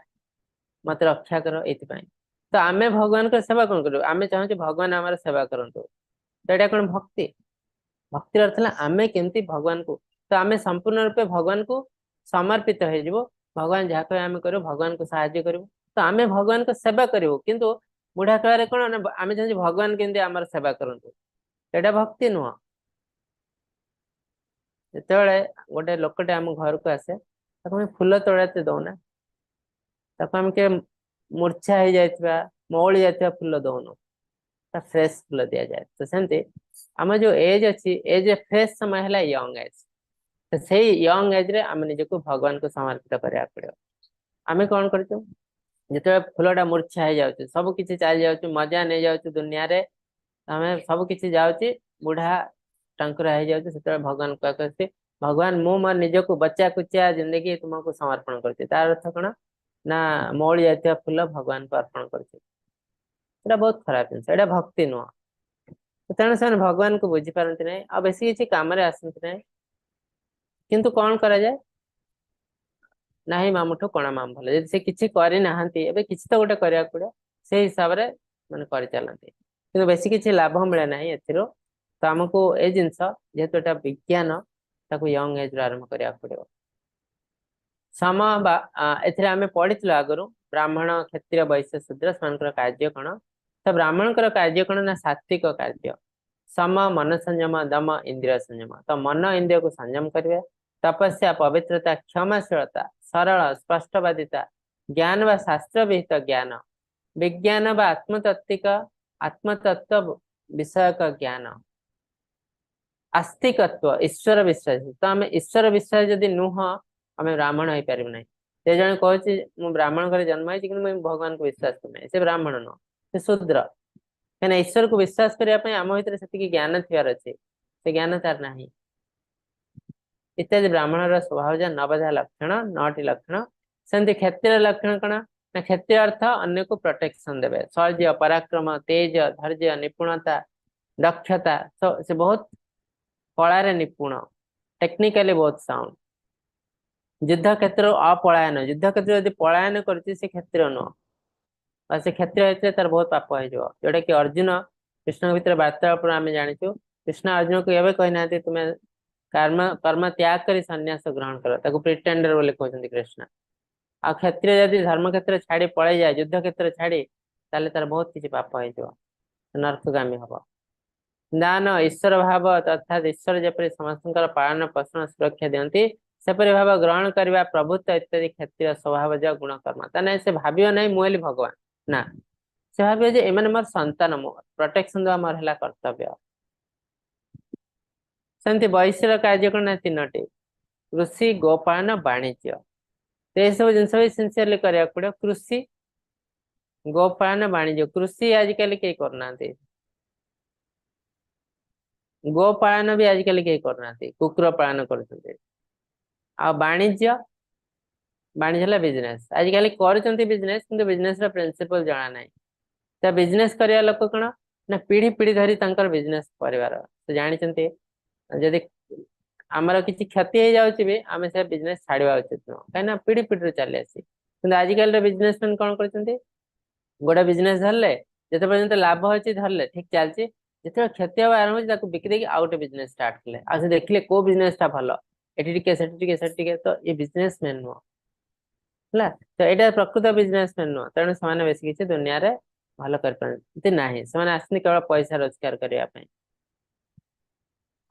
मत रक्षा कर ये तो आम भगवान को सेवा कौन करूँ आम चाहूँ भगवान आम सेवा करूँ तो यहाँ कौन भक्ति भक्ति अर्थ है आम केमती भगवान को तो आम संपूर्ण रूपे भगवान को समर्पित हो भगवान जहाँ कहे आम करूँ भगवान को साहाଯ୍य करूँ तो आम भगवान को सेवा करूँ किंतु बुढ़ा काल कौन आम चाहूँ भगवान केमती आम सेवा करूँ यहाँ भक्ति नुह जिते गोटे लोकटे आम घर को आसे फूल तोड़ाते दौना आम के मूर्छा हो जाता मौली जाता फूल दौनु फ्रेश फूल दि जाए तो सेमती आम जो एज अच्छी एज फ्रेश समय है यंग एज तो से यंग एज रे आम निजक भगवान को समर्पित करा पड़ो आम कौन कर जिते फूलटा मूर्छा हो जाए सब किसी चली जाऊँ मजा नहीं जाऊँ दुनिया रे आम सब किसी जाऊँ बुढ़ा टांकुरा हो जाऊँ से भगवान कहते भगवान मु मोर निज को बच्चा कुचा जिंदगी तुमको समर्पण करती तार अर्थ कौन ना मौली जाती फूल भगवान को अर्पण करती बहुत खराब जिन भक्ति नुह तेणु से भगवान को बुझी पारती ना आ बेस किसी कम आसती ना किंतु कौन करा जाए ना ही मामुठू कणा माम भल जब से किसी करना किसी तो गोटे करने पड़ो से हिसाब से मैंने कर चलती कि बेस किसी लाभ मिले ना एथिरो तो आमको ये जिनस जेहेतु एटा विज्ञान ताको यंग एज आरंभ करा पड़ो सम एथिरे आमे पढ़ी आगु ब्राह्मण क्षत्रिय वैश्य शूद्र से कार्य कौन तो ब्राह्मण कार्य कौन ना सात्विक कार्य सम मन संयम दम इंद्रिय संयम तो मन इंद्रिय को संयम करेंगे तपस्या पवित्रता क्षमाशीलता सरल स्पष्टवादिता ज्ञान व शास्त्र विहित ज्ञान विज्ञान व आत्मतत्विक आत्मतत्व विषयक ज्ञान आस्तिकत्व ईश्वर विश्वास तो आम ईश्वर विश्वास जदि नुह आम ब्राह्मण हो पार ना से जन कहूँ ब्राह्मण घर जन्म होती भगवान को विश्वास करना से ब्राह्मण नुह से शूद्र कहीं ईश्वर को विश्वास करने आम भर से ज्ञान थी अच्छे से ज्ञान तार ना इत्यादि ब्राह्मण स्वभाव जा 9 लक्षण 9टी लक्षण सेमती क्षत्रिय लक्षण कौन ना क्षत्रिय अर्थ अन्य को प्रोटेक्शन देवे शौर्य पराक्रम तेज धैर्य निपुणता दक्षता तो से बहुत कलार निपुण टेक्निकली बहुत साउंड युद्ध क्षेत्र अपलायन युद्ध क्षेत्र यदि पलायन कर क्षत्रिय नुह से क्षत्रिय होते तार बहुत पाप हो जोटा कि अर्जुन कृष्ण भर वार्तालाप आम जाचु कृष्ण अर्जुन को एवं कहना तुम्हें कर्म कर्म त्याग कर सन्यास ग्रहण कर प्रिटेंडर बोली कहते कृष्ण आ क्षत्रिय यदि धर्म क्षेत्र छाड़ी पड़े जाए युद्ध क्षेत्र छाड़ी ताले तार बहुत किसी पाप हो नरकगामी हम दान ईश्वर भाव अर्थात ईश्वर जपरी समस्त पालन पोषण सुरक्षा दिखती सेपरी भाव ग्रहण करने प्रभुत्व इत्यादि क्षत्रिय स्वभाव गुण कर्म ताने से भावियो नहीं मुझे भगवान ना से भाव एम मोर संतान मो प्रोटेक्शन देवा मोर है कर्तव्य सेमती वैश्य कार्य कौन ना 3टी कृषि गोपालन वाणिज्य तो यह सब जिन भी सिंसियरली करा पड़ो कृषि गोपालन वाणिज्य कृषि आजिकल कई करना गोपालन भी आजिकल कई करना कुकुर पालन कर वाणिज्य वाणिज्य बिजनेस आजिकल कर बिजनेस किंतु बिजनेस प्रिंसिपल जना ना तो बिजनेस करने लोक कौन ना पीढ़ी पीढ़ी धरी बिजनेस कर जानते जदि आमर किसी क्षति हो जाऊँ भी आम से बिजनेस छाड़ा उचित नुह कहीं पीढ़ी पीढ़ी चली आसी कि आजिकल बिजनेसमैन कौन कर गोटे बिजनेस धरले जिते पर्यंत लाभ अच्छी धरले ठीक चलती जिते क्षति हवा आरंभ हो बिकी आउ गए बिजनेस स्टार्ट कले आ देखिले को बिजनेसटा भल ये तो ये बिजनेसमैन नुह है तो यहाँ प्रकृत बिजनेसमैन नुह तेणु से बेस किसी दुनिया रे भल कर ना से आसनी केवल पैसा रोजगार करने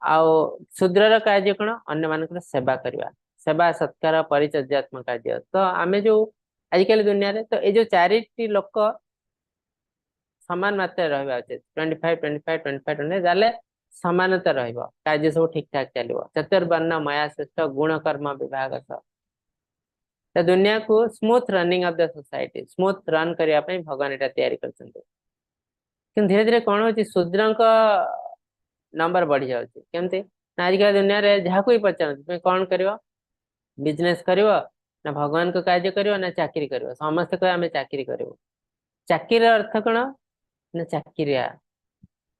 आउ शूद्रर कार्य कौन अन्य मान सेवा करवा सेवा सत्कार परिचर्यात्मक कार्य तो आम जो आजिकल दुनिया रे तो ये जो 4टी लोक समान मात्रा रहा उचित 25 25 25 20 जाले समानता रहिबो कार्य सब ठीक ठाक चलिबो चतुर्वर्ण मया सृष्ट गुण कर्म विभाग सह तो दुनिया को smooth running of the society smooth run करिया ପାଇଁ भगवान एटा तैयारी करछन्ते कि धीरे धीरे कोन होची शूद्रଙ୍କ नंबर बढ़ी जाउची केमते आज का दुनिया रे जहा कोई पचार तुम कोन करिवो बिजनेस करिवो ना भगवान को कार्य करिवो ना चाकरी करिवो समस्त कहे हमें चाकरी करिवो चाकरी अर्थ कोन ना चाकरिया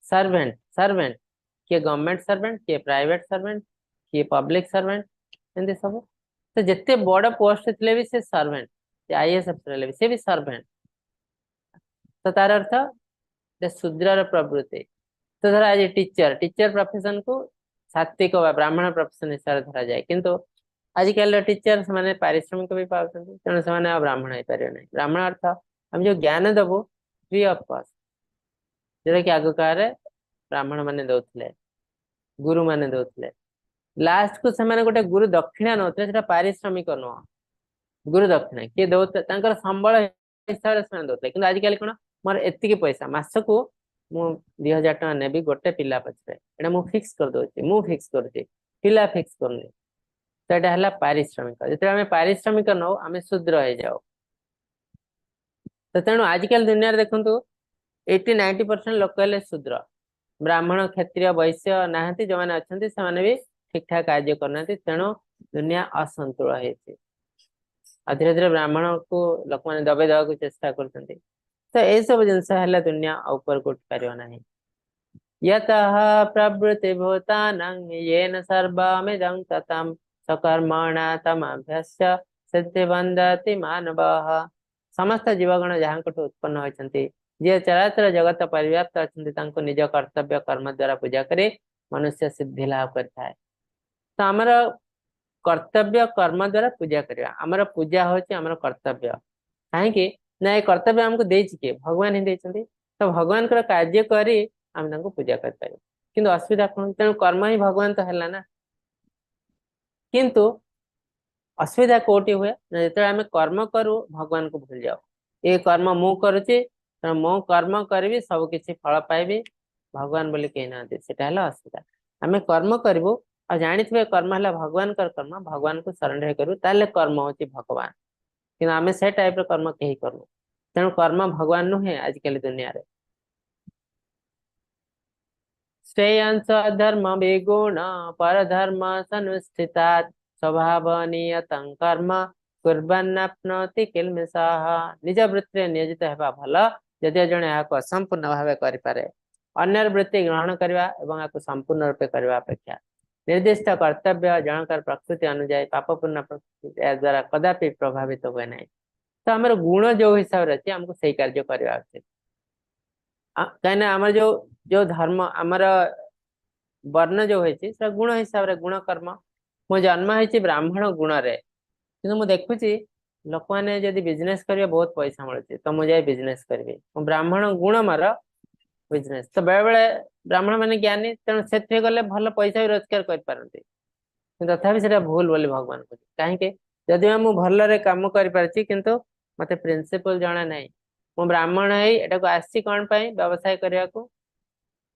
सर्वेंट सर्वेंट किए गवर्नमेंट सर्वेंट किए प्राइवेट सर्वेंट किए पब्लिक सर्वेंट एंती सब तो जिते बड़ पोस्ट थे भी से सर्वेंट आईएएस अफसर भी से भी सर्वेंट तो तार अर्थ शूद्र प्रवृत्ति तो धर आज टीचर टीचर प्रोफेशन को सात्विक व ब्राह्मण प्रोफेशन हिसाब से धरा जाए किंतु आजिकल टीचर से पारिश्रमिक भी पाते तेणु से ब्राह्मण हो पारे ना ब्राह्मण अर्थ आम जो ज्ञान दबु फ्री ऑफ कॉस्ट जोटा कि आग काले ब्राह्मण माने दौले गुरु माने दौले लास्ट को से गोटे गुरु दक्षिणा नौते पारिश्रमिक नुह गुरु दक्षिणा किए दौते संबल हिसाब से दौले कि आजिकल कौन मोर एतिकी पैसा मासकू मु 2000 टका नेबी गोटे पिला पछरे एटा मु फिक्स कर दोची मु फिक्स करची पिला फिक्स करनी तो एटा हला पारिश्रमिक जते हमें पारिश्रमिक नौ हमें शूद्र हो जाओ तो तेणु आजिकल दुनिया देखंतु 80-90% लोक हेले शूद्र ब्राह्मण क्षत्रिय वैश्य नाहंती जो माने अछंती से माने भी ठीक ठाक कार्य करनांती तेणु दुनिया असंतुल हेछि धीरे धीरे ब्राह्मण को लोक माने दबे देवा को चेष्टा करछंती तो ए सब जिनस हेले दुनिया ऊपर को उठ पारियो नाही यतः प्रवृत्ति भूतानां येन सर्वमिदं ततं सकर्मणा तमभ्यस्य सिद्धिवन्दति मानवः समस्त जीवगण जहाँ उत्पन्न होती जी चराचर जगत पर्याप्त अच्छा निज कर्तव्य कर्म द्वारा पूजा करे मनुष्य सिद्धि लाभ करता है तो आमर कर्तव्य कर्म द्वारा पूजा करवा आमर पूजा होची आमर कर्तव्य कहीं ना ये कर्तव्य आमको देछि के भगवान ही देछन्ती तो भगवान कर कार्य करी आम तांको पूजा कर पारे किंतु असुविधा कोन तेणु कर्म ही भगवान तो हैला ना किंतु असुविधा कोटी हुए जो आम कर्म करू भगवान को भूल जाओ ये कर्म मु करुचे मो कर्म करी सब किसी फल पाइबी भगवान बोली कही ना सेटा असुविधा आम कर्म करूँ और जानी कर्म है भगवान कर्म भगवान को शरण करूँ ताले कर्म होची भगवान कि आम से टाइप कर्म कहीं करूँ तेणु कर्म भगवान नुहे आजिकल दुनिया रे श्रेयांस धर्म विगुण पर धर्म सनुष्ठिता स्वभाव नियतं कर्म कुर्वन्नाप्नोति किल्बिषः निज वृत्ति नियोजित हेबा भल यदि जणे याको असंपूर्ण भावे करि पारे अन्यर वृत्ति ग्रहण करवा एवं याको संपूर्ण रूपे करवा अपेक्षा निर्दिष्ट कर्तव्य जनकर प्रकृति अनुଯାयी पापपूर्ण प्रकृति या द्वारा कदापि प्रभावित हुए नहीं तो आमर गुण जो हिसाब से अच्छे हमको सही कार्य करवा उचित कहीं आमर जो जो धर्म आमर वर्ण जो होती गुण हिसाब से गुण कर्म मो जन्म होती ब्राह्मण गुण रे कि मुझे देखुची लोक मैंने जदि बिजनेस करिए बहुत पैसा मिलुची तो मुझे बिजनेस करी ब्राह्मण गुण मोर बिजनेस तो बेले बेले ब्राह्मण मैंने ज्ञानी तेणु से गले भल पैसा भी रोजगार करपारती तथापि से भूल बोली भगवान को कहीं जदि मैं भल कम कर मत प्रिंसिपल जना ना मु ब्राह्मण को आसी कौन व्यवसाय करने को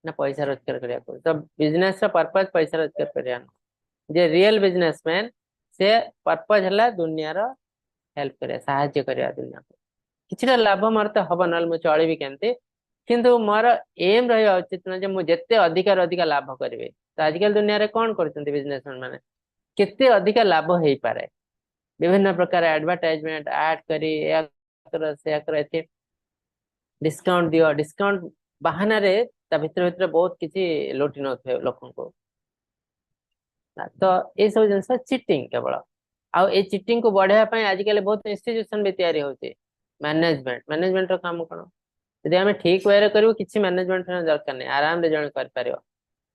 ना पैसा रोजगार करने को तो बिजनेस पर्पज पैसा रोजगार करने जे रियल बिजनेसमैन से पर्पज है दुनिया हेल्प कर साहाଯ୍य करवा दुनिया को किसी लाभ मोर तो हम ना मुझे चलि केमती किंतु मोर एम रहा उचित ना मुझे अधिकार अधिक लाभ करेंगे तो आजिकल दुनिया रे कौन कर बिजनेसमैन मैंने केते अधिक लाभ हो पारे विभिन्न प्रकार एडवर्टाइजमेंट ऐड करी डिस्काउंट दियो डिस्काउंट बहाना रे भीतर भीतर बहुत किसी लुटि न लोक को तो ये सब जिन चिटिंग केवल आउ ए चिटिंग को बढ़ाई आजिकल बहुत इंस्टीट्यूशन भी तैयारी होचे मैनेजमेंट मैनेजमेंट रो काम कौन यदि आम ठीक वे करूँ किसी मैनेजमेंट दरकार नहीं आराम से जन कर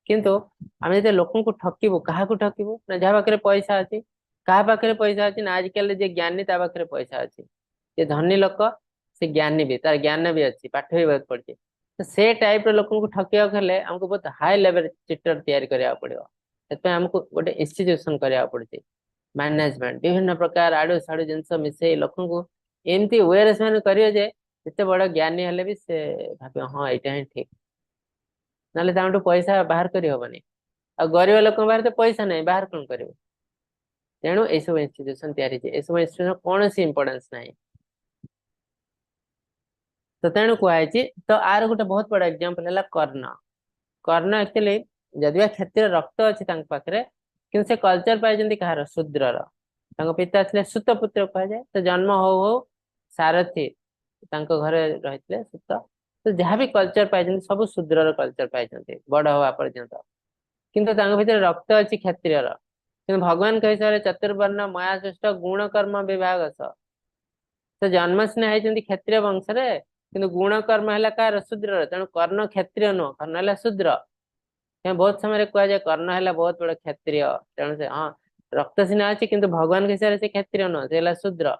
किंतु आम जो लोक को ठकबू क्या ठकबू ना जहाँ पाखे पैसा अच्छी क्या पाखे पैसा अच्छी ना आजिकल जे ज्ञानी ता पाखे पैसा अच्छी जे धनी लोक से ज्ञानी भी तार ज्ञान भी अच्छी पाठ भी बहुत पढ़ी तो से टाइप लोक को ठकवा हेले आमको बहुत हाई लेवल चिटर तैयारी करा पड़ो आमको गोटे इंस्टीट्यूशन करा पड़े मैनेजमेंट विभिन्न प्रकार आड़ू साड़ू जिनस मिसे लोक को एमती वे से करेंगे जिते बड़ ज्ञानी हेले भी से भाव हाँ यहाँ ही ठीक ना तांटू पैसा बाहर करी हबनी आ गरीब लोक बाहर तो पैसा नहीं बाहर कौन करिवो तेणु ए सब इंस्टीट्यूशन तैयारी ए सब इंस्टीट्यूशन कौन सी इंपोर्टेंस नहीं तो तेणु कहै तो आर गोटे बहुत बड़ा एग्जांपल है कर्ण कर्ण एक्चुअली जदिवा क्षेत्र रक्त अच्छी पाखे कि से कल्चर पाई कहार शूद्रर पिता थे सुतपुत्र कह जाए तो जन्म हो सारथी घरे रही सुत तो जहाँ भी कल्चर पाई सब शूद्रर कल्चर पाई बड़ हवा पर्यंत किंतु भीतर रक्त अच्छी क्षत्रियर कि भगवान कही सारे चतुर्वर्ण माया श्रेष्ठ गुण कर्म विभाग तो जन्म सिना होती क्षत्रिय वंश कि गुण कर्म है कार शूद्र तेणु कर्ण क्षत्रिय नुह कर्ण है शूद्र बहुत समय कह जाए कर्ण है बहुत बड़ा क्षत्रिय तेणु से हाँ रक्त सिना अच्छी कि भगवान के हिसाब से क्षत्रिय नुह से शूद्र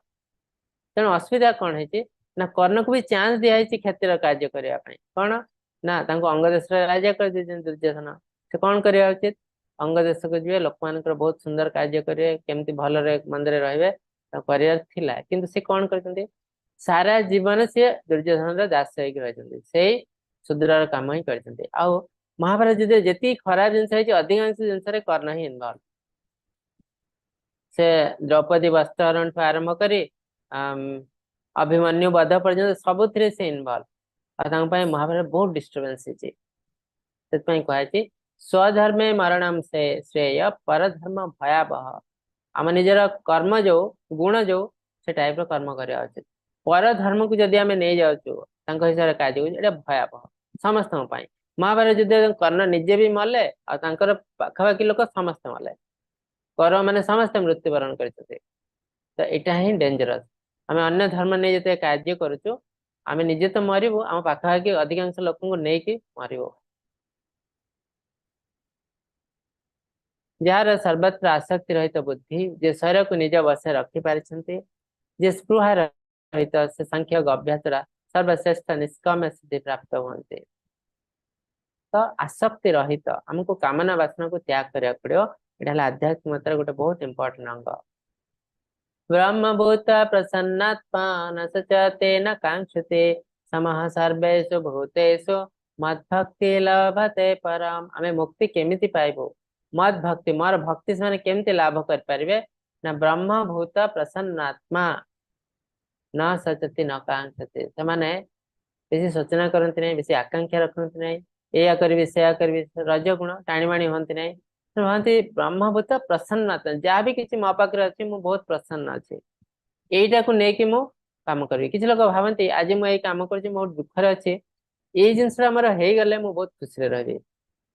तेणु असुविधा कौन है ना कर्ण को भी चांस दिखाई क्षेत्रीय कार्य करने कौन ना अंग देश राजा कर दुर्योधन से कौन करवा उचित अंग देश को जी लोक मान बहुत सुंदर कार्य करेंगे केमती भल मंदे रे कि से कौन कर सारा जीवन सी दुर्योधन दास रही शूद्र कम ही कर महाभारत युद्ध जी खराब जिन अधिकांश जिनस कर्ण ही इनवल्व से द्रौपदी वस्त्रहरण आरंभ कर अभिमन्यु बध पर्यंत सब से इनवल्व महाभारत बहुत डिस्टर्बेंस कहती स्वधर्मे मरणम से श्रेय परधर्म भयावह आम निजर कर्म जो गुण जो से टाइप कर्म करवा उचित पर धर्म को जदि आम नहीं जाऊँ हिसाब से कार्य भयावह समस्त महाभारत युद्ध कर्ण निजे भी मले पाखापाखि लोक समस्त मले कर मैंने समस्त मृत्युवरण कर तो यहाँ ही डेंजरस आम अन्य धर्म नहीं जो कार्य करुचु आम निजे तो मरबू आम पाखापाखि अधिकांश लोक नहीं मरबू जार सर्वत्र आसक्ति रहित बुद्धि जे शरीर को निज वश रखी पारिछन्ति जे स्पृहा रहित से संख्यक अभ्यास द्वारा सर्वश्रेष्ठ निष्काम सिद्धि प्राप्त होते तो आसक्ति रहित आमको कामना वासना को त्याग करने पड़ो यहाँ आध्यात्मिकतार गोटे बहुत इंपोर्टेंट अंग ब्रह्मभूत प्रसन्नात्मा न तेन कांक्षते समः सर्वेषु भूतेषु मद्भक्ति लभते परम आमे मुक्ति केमिति पाइबो मद भक्ति मोर भक्ति से केमती लाभ करें ना ब्रह्मभूत प्रसन्नात्मा न सचती न कांक्षते से बेसी सोचना करती नहीं बेसी आकांक्षा रखती नहीं या करी से करी रजगुण टाणीमाणी हमें नहीं भाई ब्रह्मभूत प्रसन्नता जहाँ भी किसी मो पाखे अच्छी मुझे बहुत प्रसन्न अच्छे यहीटा को लेकिन मु कम करी किसी लोग भावती आज मुझे कम कर बहुत दुखर अच्छे ये जिनस मोर हो गले मुझे बहुत खुशी रही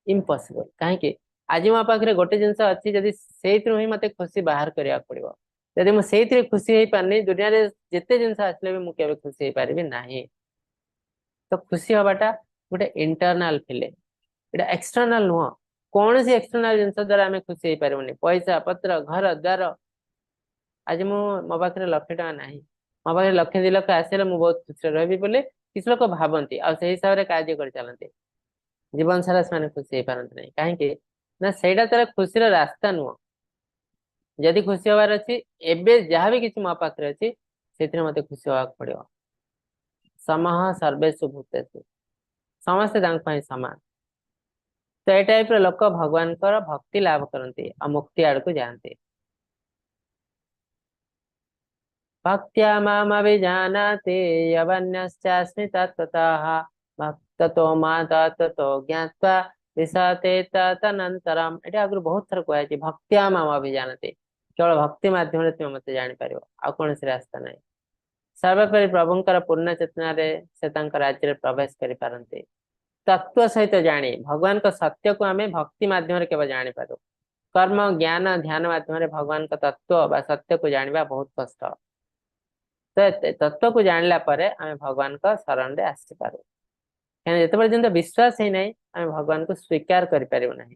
इम्पॉसिबल कहीं आज मो पाखे गोटे जिनस अच्छी जदि से ही मत खुशी बाहर करने पड़ो जदि मुझे खुशी हो पारनी दुनिया जिते जिनस आसले भी मुझे खुशी हो पारि ना तो खुशी हवाटा गोटे इंटरनाल फिलिंग यहाँ एक्सटर्नाल नुह कौन सी एक्सटर्नाल जिन द्वारा आम खुशी हो पारे पैसा पत्र घर द्वार आज मो पाखे लक्षे टाँग ना मो पाखे लक्षे 2 लाख आसले मुझे बहुत खुशी रही बोले किसी लोग भावती आ हिसाब से कार्य कर चलते जीवन सारा से खुशी हो पारती नहीं कहीं ना सहीटा तार खुशी रास्ता नुह जदि खुशी हबार अच्छी एवं जहाँ भी किसी मो पाखे अच्छी से मत खुशी होगा पड़ो समः सर्वेषु भूतेषु समस्ते सामान तो ये टाइप लोक भगवान भक्ति लाभ करते और मुक्ति आड़ को जाते भक्त्या मामभिजानाति यवन्यश्चास्मि तत्त्वतः भक्ततो मां ततो ज्ञात्वा विशते तदनन्तरम एटा आगु बहुत थर कहै भक्त्या मामभिजानाति केवल भक्ति माध्यम तुम मत जानी पार आ कौन से रास्ता नहीं सर्वोपरि प्रभुंकर पूर्ण चेतना से राज्य प्रवेश करें तत्व सहित जानी भगवान का सत्य को आम भक्ति माध्यम केवल जानीपार कर्म ज्ञान ध्यान माध्यम भगवान का तत्व सत्य को जाना बहुत कष्ट तो तत्व को जानला आम भगवान का शरण में आसीपार कहीं जो विश्वास ही नहीं आम भगवान को स्वीकार करें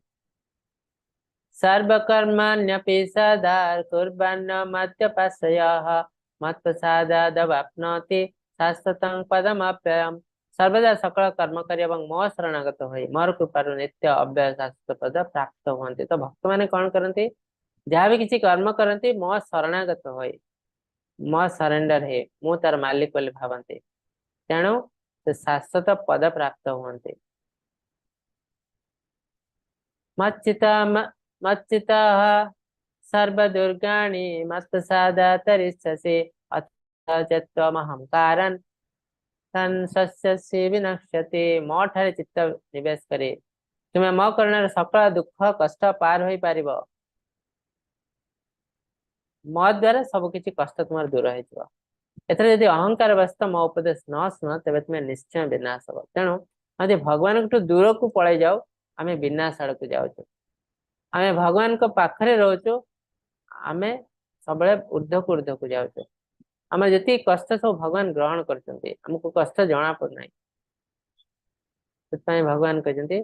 सर्वकर्माण्यपि सदार कुर्वन्न मद्यपाश्रयः मत्प्रसादादवाप्नोति शाश्वतं पदमप्ययम् सर्वदा सकल कर्म कर मो शरणागत हो मोर कृपार नित्य अव्यय शाश्वत पद प्राप्त होते तो भक्त मैंने कौन करती जहाँ भी किसी कर्म करती मो शरणागत हो मो सरेंडर है मु तार मालिक बोली भावती तेणु शाश्वत पद प्राप्त होते मच्चिता मच्चिता सर्वदुर्गाणि मत्प्रसादा तरिष्यसि अथ चत्वमहंकारन् संशस्यसि विनश्यति। मो ठारे चित्त निवेश करे तुमे मो करुणार सकल दुख कष्ट पार होई पारिबो। मो द्वारा सब किछि कष्ट तुमार दूर होई जिवो। एथरे यदि अहंकार बस्त मो उपदेश न सुन तेबे तुमे निश्चय विनाश हो। तेणु यदि भगवान को दूर को पळै जाओ आमे विनाश आड़ को जाउछु। आमे भगवान को पाखरे रहउछु आमे सबले ऊर्ध्व को जाउछु। आमे जति कष्ट सब भगवान ग्रहण करचंती हमको कष्ट जणा पड़ नाही। तत्पय भगवान कहचंती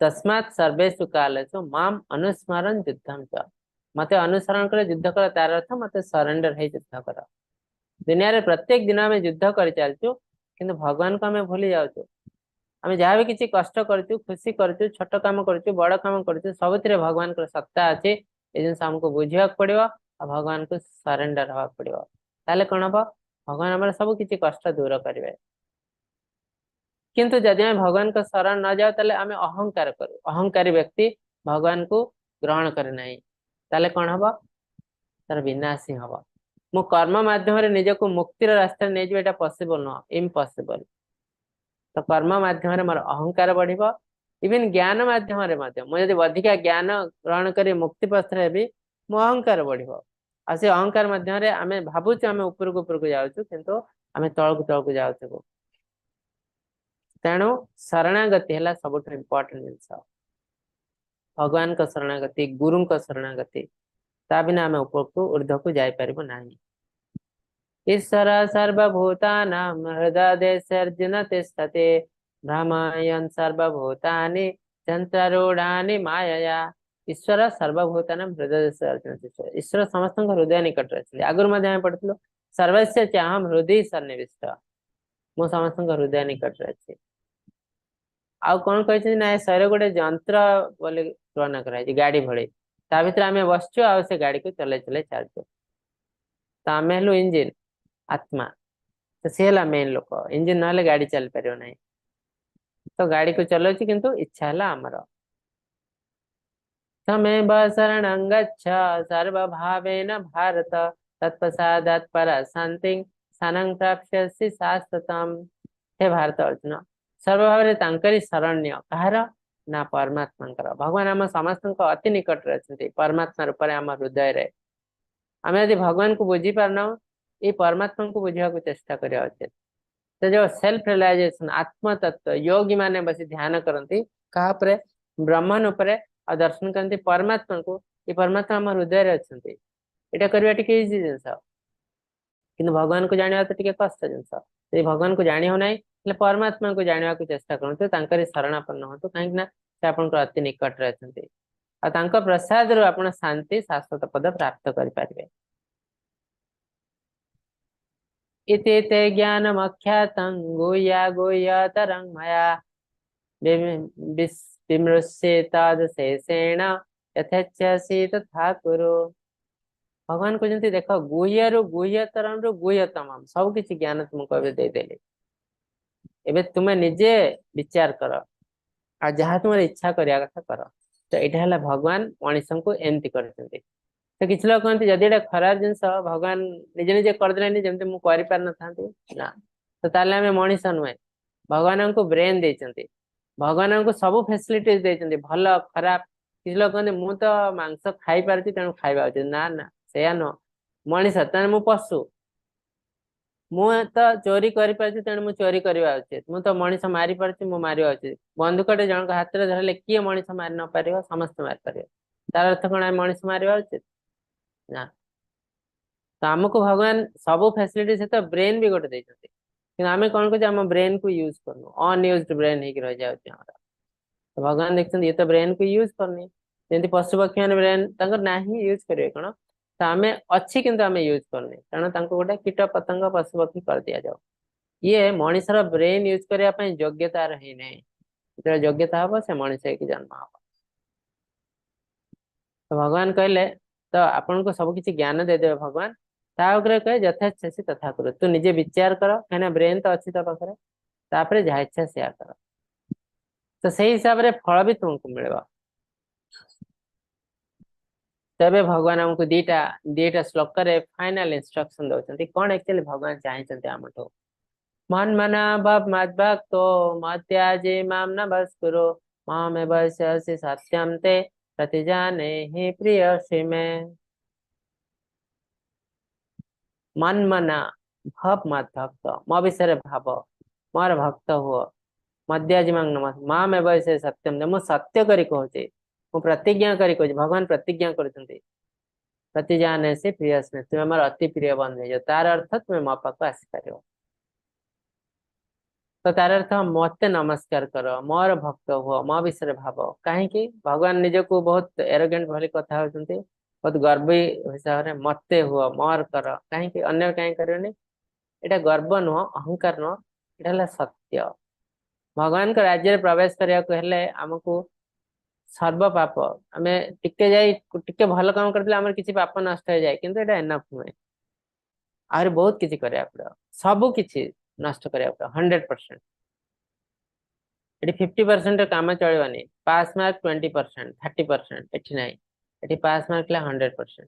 तस्मात् सर्वेषु कालेषु माम अनुस्मरन् युद्धं च। मते अनुसरण कर युद्ध कर तार अर्थ मते सरेंडर है युद्ध कर। दुनिया रे प्रत्येक दिन आमे युद्ध कर चलचु किंतु भगवान को आमे भूली जाउछु। आमे जहाँ भी किसी कष्ट करचु खुशी करचु छोट काम करचु बड़ काम करचु सबथिरे भगवान को सत्ता अछि ए जिंस हमको बुझिया पड़िबो आ भगवान को सरेंडर हवा पड़िबो। ताले कोन हबो भगवान हमर सब किछि कष्ट दूर करिवे। किंतु जदि आमे भगवान को शरण न जाओ ताले आमे अहंकार करू। अहंकारी व्यक्ति भगवान को ग्रहण करे नाही ताले कोन हबो तार विनाश ही हबो। मु कर्म माध्यम रे निजको मुक्तिर रास्ता नै जेबा एटा पॉसिबल न इम्पॉसिबल। तो कर्म माध्यम रे मोर अहंकार बढ़िबो। इवन ज्ञान माध्यम रे माध्यम मु यदि अधिका ज्ञान ग्रहण करी मुक्ति पथ रे भी मो अहंकार बढ़िबो। आ से अहंकार माध्यम रे आमे भाबुछु आमे ऊपर को जाउछु किंतु आमे तळ को जाउछु। तेणु शरणागति है सब इम्पोर्टेंट जिनस। भगवान का शरणागति गुरु का शरणागति ता बिना आम ऊपर को ऊर्ध्व को जापर ना। ईश्वर सर्वभूतानां हृदयदेशर्जुन तिष्ठति भ्रमयन् सर्वभूतानि चंद्रारूढ़ानि मायया। ईश्वर सर्वभूतानां हृदयदेशे अर्जुन तिष्ठति। ईश्वर समस्त हृदय निकट रही आगुरी मध्य पढ़िलु सर्वस्य चाहम हृदय सन्निविष्ट मु समस्त हृदय निकट रही। आउ कौन कहते ना शरीर गोटे जंत्र बोले तुलना कराई गाड़ी भले ता भीतर आमे बसचु आ से गाड़ी को चले चले चलचु तो आमे हेलु इंजिन आत्मा तो सी है मेन लोक इंजिन ना गाड़ी चल पार ना तो गाड़ी को चलाउछि किंतु इच्छा है आमर तमेव शरणं गच्छ सर्वभावेन भारत तत्प्रसादात् पर शांति स्थानं प्राप्स्यसि शाश्वतम्। हे भारत अर्जुन सर्वभाव तांकरी शरण्य कहार ना परमात्मा भगवान आम समस्त अति निकट रही परमात्मा रूप आम हृदय रे आम यदि भगवान को बुझी पारना ये परमात्मा को बुझा चेष्टा करवा उचित। तो जो सेल्फ रियलाइजेशन आत्म तत्व योगी माने बस ध्यान करती कहा ब्रह्मन उपरे और दर्शन करती परमात्मा को ये परमात्मा आम हृदय अच्छा यहाँ करवा टे इजी जिनस कि भगवान को जाना तो कष्ट जिनस भगवान को जानी हो ना परमात्मा को जाना को चेष्टा करते शरणापन्न हूँ कहीं अति निकट रही प्रसाद रू आप शांति शाश्वत पद प्राप्त करें। इति ते ज्ञानमख्यातं गुह्या गुह्यतरं मया विमृश्येतादशेषेण यथेच्छसि तथा कुरु। भगवान कहते देख गुह्यरु गुह्यतरं रु गुह्यतमं सब किछि ज्ञान तुमको दे देली एबे तुम्हें निजे विचार कर आ जहाँ तुम इच्छा करिया कथा कर। तो यहाँ है भगवान मनीष को एमती करते तो किसी लोग कहते जदि एटा खराब जिनस भगवान निजे निजे करदे जमी मुझे कर ना तो ताले आमे मनीष नुहे भगवान को ब्रेन देते भगवान को सब फैसिलिटीज देते भल खराब। किसी लोग कहते मु तो मांस खाई पार्टी तेणु खाଇବା उचित ना ना से नुह मनीष मु पशु मु तो चोरी करेणु चोरी करवा उचित मु तो मनीष मारी पार्टी मु मार उचित बंदूकटे जन हाथ में धरले किए मनीष मारी न पार समस्त मारी पार तार अर्थ कौन मनीष मारवा उचित ना। तो आमको भगवान सब फैसिलिटी से तो ब्रेन भी गोटे देते कि आम कौन कर ब्रेन को यूज करनु अनयूज ब्रेन हो रही जाए। तो भगवान देखते ये तो ब्रेन को यूज करनी जमी पशु पक्षी मैंने ब्रेन ना ही यूज करेंगे कौन तो आम अच्छी किंतु आम यूज करनी कारण गोटे कीट पतंग पशु पक्षी कर दि जाओ ये मनीषर ब्रेन यूज करने योग्यता रही नहीं जो योग्यता हम से मनीष की जन्म हम। तो भगवान कहले तो आपन को सब किसी ज्ञान देदेवे भगवान ताऊपर कहे यथेच्छसी तथा कर तू निजे विचार कर कहीं ब्रेन तो अच्छी तो पाखे जहाँ इच्छा सेया कर तो से हिसाब से फल भी तुमको मिले। तबे भगवान हमको दीटा दीटा श्लोक रे फाइनल इंस्ट्रक्शन दउचंती कोन एक्चुअली भगवान चाहिचंती हमठो मन मना भव मद भक्तो मत्याजे माम न भस्कुरो मामे वैश्यसि सत्यम ते प्रतिजाने हि प्रियसि मे मन मना भव मद भक्त मो विषय भाव मोर भक्त हुओ मध्याजी मांग नमः मामे वैश्य सत्यम ते मु सत्य करी कहूचे मु प्रतिज्ञा करी कहूचे भगवान प्रतिज्ञा करचंती प्रतिजाने से प्रियसि मे तुम हमर अति प्रिय बंधु जो तार अर्थ तुम मो पाखु आसी परियो तो तार अर्थ मते नमस्कार कर मोर भक्त हुओ मो विषय भाव कहीं भगवान निज को बहुत एरोगेंट भली कथा होचंती बहुत गर्वी हिसाब रे मते हुओ मोर कर कहीं अन्य कहीं करनी एटा गर्व नुह अहंकार नुह एटा हला सत्य भगवान का राज्य रे प्रवेश करिया को हेले हमको सर्व पाप आमे टिके जाई टिके भल काम करथिले हमर किछि पाप नष्ट हो जाए किंतु एटा एनफ नुहे आर बहुत किछि करिया पड़ो सब किछि नष्ट करिया पड़ो 100% एटी 50% काम चलवानी पास मार्क 20% 30% एटी नहीं एटी पास मार्क ला 100%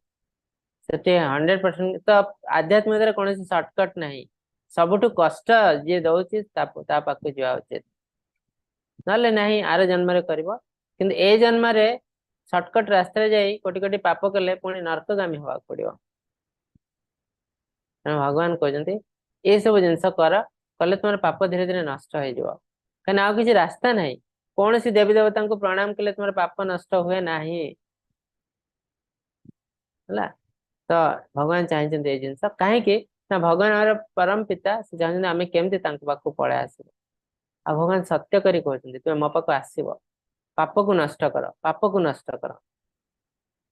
सेटे 100% तो आध्यात्मिक रे कोनोसी शॉर्टकट नहीं सबुठु कष्ट जे दउची ता पाखु जिवा उचित नले नहीं आर जन्म रे करबो किंतु ए जन्म रे शॉर्टकट रास्ता रे जाई कोटी कोटी पाप कले पुणी नरकगामी होवा पड़ियो भगवान कहते ये सब जिनस कर कले तुम पाप धीरे धीरे नष्ट हो जाव कहीं आउ किसी रास्ता नहीं कौन सी देवी देवता को प्रणाम कले तुम पाप नष्ट हुए नहीं है तो भगवान चाहते ये जिनस कहीं ना भगवान हमारे परम पिता से चाहते आम केमती पाक पलि आस भगवान सत्य करी कहते तुम मो पाक आसब पाप को नष्ट कर पाप को नष्ट कर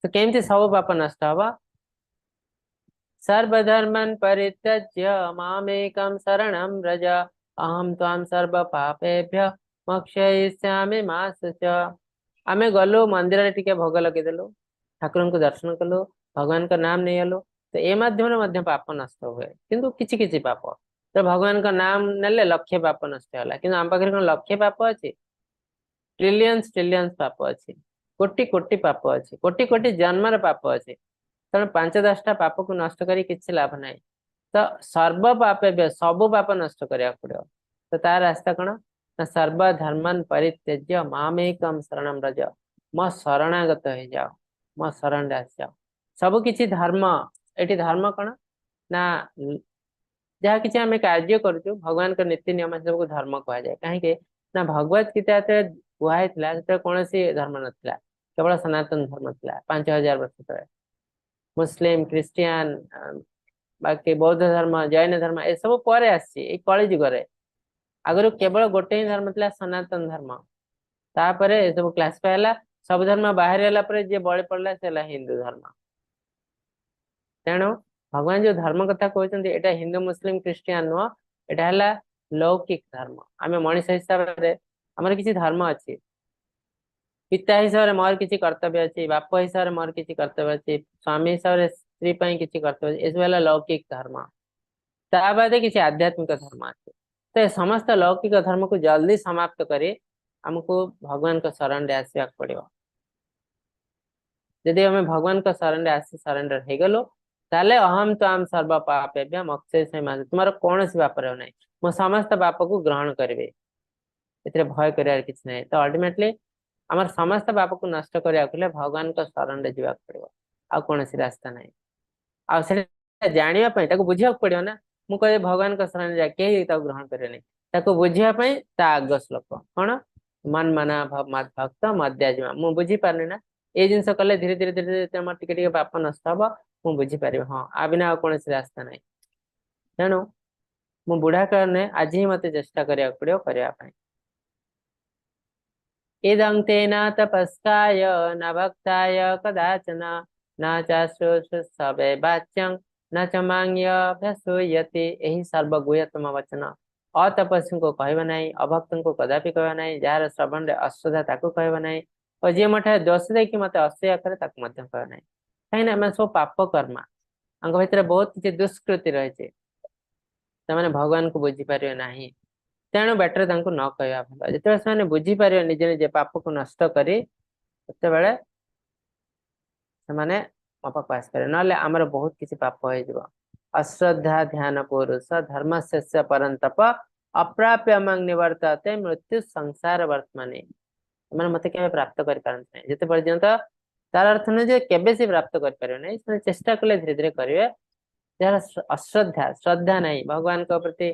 तो केमती सब पाप नष्ट हवा सर्वधर्मन् परित्यज्य मामेकं शरणं व्रज अहं त्वां सर्व पापेभ्य मोक्षयिष्यामि मा शुच आमे गलो मंदिर रे टिके भोग लगे देलो ठाकुर को दर्शन कलो भगवान का नाम नहीं आलो तो ए माध्यम मध्य पाप नष्ट हुए किंतु किछि किछि पाप तो भगवान का नाम नेले लक्ष्य पाप नष्ट होला किंतु आम पाखरे कोन लक्ष्य पाप अछि ट्रिलियंस ट्रिलियंस पाप अछि कोटि कोटि पाप अछि कोटि कोटि जन्मर पाप अछि तेणु 5-10टा पाप को नष्ट करी किसी लाभ नहीं तो सर्व पाप सब पाप नष्ट करिया पड़ो तो तार रास्ता कौन ना सर्वधर्मन परित्यज्य मामेकम शरणं व्रज मो शरणागत हो जाओ मो शरण आस जाओ सब किछि धर्म एटी धर्म कौन ना जहाँ किसी आम कार्य करूँ भगवान का नीति नियम सब को धर्म कह जाए कहीं ना भगवत गीता कुहाई कौन सी धर्म नाला केवल सनातन धर्म था 5000 वर्ष तले मुस्लिम क्रिश्चियन बाकी बौद्ध धर्म जैन धर्म ए सब पर आसी कली जुगे आगु केवल गोटे ही धर्म था सनातन धर्म तापर सब क्लासिफाई है सब धर्म बाहर जे बड़ी पड़ा से हिंदू धर्म तेणु भगवान जो धर्म कथा कहते एटा हिंदू मुस्लिम क्रिश्चियन नुह एटा है लौकिक धर्म आम मनीष हिसाब से आमर किसी धर्म अच्छी पिता हिसाब से मोर किसी कर्तव्य अच्छी बाप हिसाब से मोर किसी कर्तव्य अच्छी स्वामी हिसाब से स्त्री किसी कर्तव्य ये सब लौकिक धर्म ता बादे किसी आध्यात्मिक धर्म अच्छे तो ये समस्त लौकिक धर्म को जल्दी समाप्त करी हमको भगवान का शरण रे आसवाक पड़ो यदि हमें भगवान का शरण रे आसी सरेंडर हो गलो ताले अहम तो आम सर्व पापेभ्य मोक्षयिष्यामि मा शुच तुम्हारा कौन सी पाप रहो नहीं मो समस्त पाप को ग्रहण करेंगे एथिरे भय करार किछि नहीं तो अल्टीमेटली आमर समस्त पाप को नष्ट करने भगवान का शरण रे जीवा पड़ो आ कौन सी रास्ता नहीं आ जानापी बुझा पड़ो ना मुझे भगवान का शरण जा कहीं ग्रहण करें बुझापी आग श्लोक कौन मन मना भव मद भक्त मद्याजिमा मुझे बुझी पारनी ना ये जिनस कले धीरे धीरे धीरे धीरे मोर टिके पाप नष्ट हम मुझे बुझीपारि हाँ आ बिना कौन रास्ता नहीं तेणु मु बुढ़ा काल आज ही मत चेष्टा करा पड़ो करने इदं तेन तपस्काय न भक्ताय कदाचन न चाश्रुषवे वाच्यं न च मांग्यभ्यसूयते यही सर्वगुह्यतम वचन अतपस्वी को कहब नहीं अभक्त को कदापि कहब नहीं जार श्रवण रे अश्रद्धा ताको कहब नहीं और जी मठे दोष देखिए मत असूया करे ताको मध्य कहब नहीं कहीं सब पाप कर्मा आंक भितर बहुत किसी दुष्कृति रही भगवान को बुझीपारे ना तेणु बेटर न कहवा भल जो बुझीपारे निजे निजे पाप को नष्ट करी ସେମାନେ ମୋ ପାଖକୁ ଆସିପାରିବେ, ନହେଲେ ଆମର ବହୁତ କିଛି ପାପ ହେଇଯିବ। अश्रद्धा ध्यान पुरुष धर्म शेष्य परंतप अप्राप्य मंग निवर्तते मृत्यु संसार वर्तमाने। ସେମାନେ ମତେ କେବେ ପ୍ରାପ୍ତ କରିପାରନ୍ତି ନାହିଁ। ଯେତେ ପର୍ଯ୍ୟନ୍ତ, ତାର ଅର୍ଥ ନୁହେଁ ଯେ କେବେ ସେ ପ୍ରାପ୍ତ କରିପାରିବେ ନାହିଁ, ସେମାନେ ଚେଷ୍ଟା କଲେ ଧୀରେ ଧୀରେ କରିବେ। ଯାହାର ଅଶ୍ରଦ୍ଧା, ଶ୍ରଦ୍ଧା ନାହିଁ, ଭଗବାନଙ୍କ ପ୍ରତି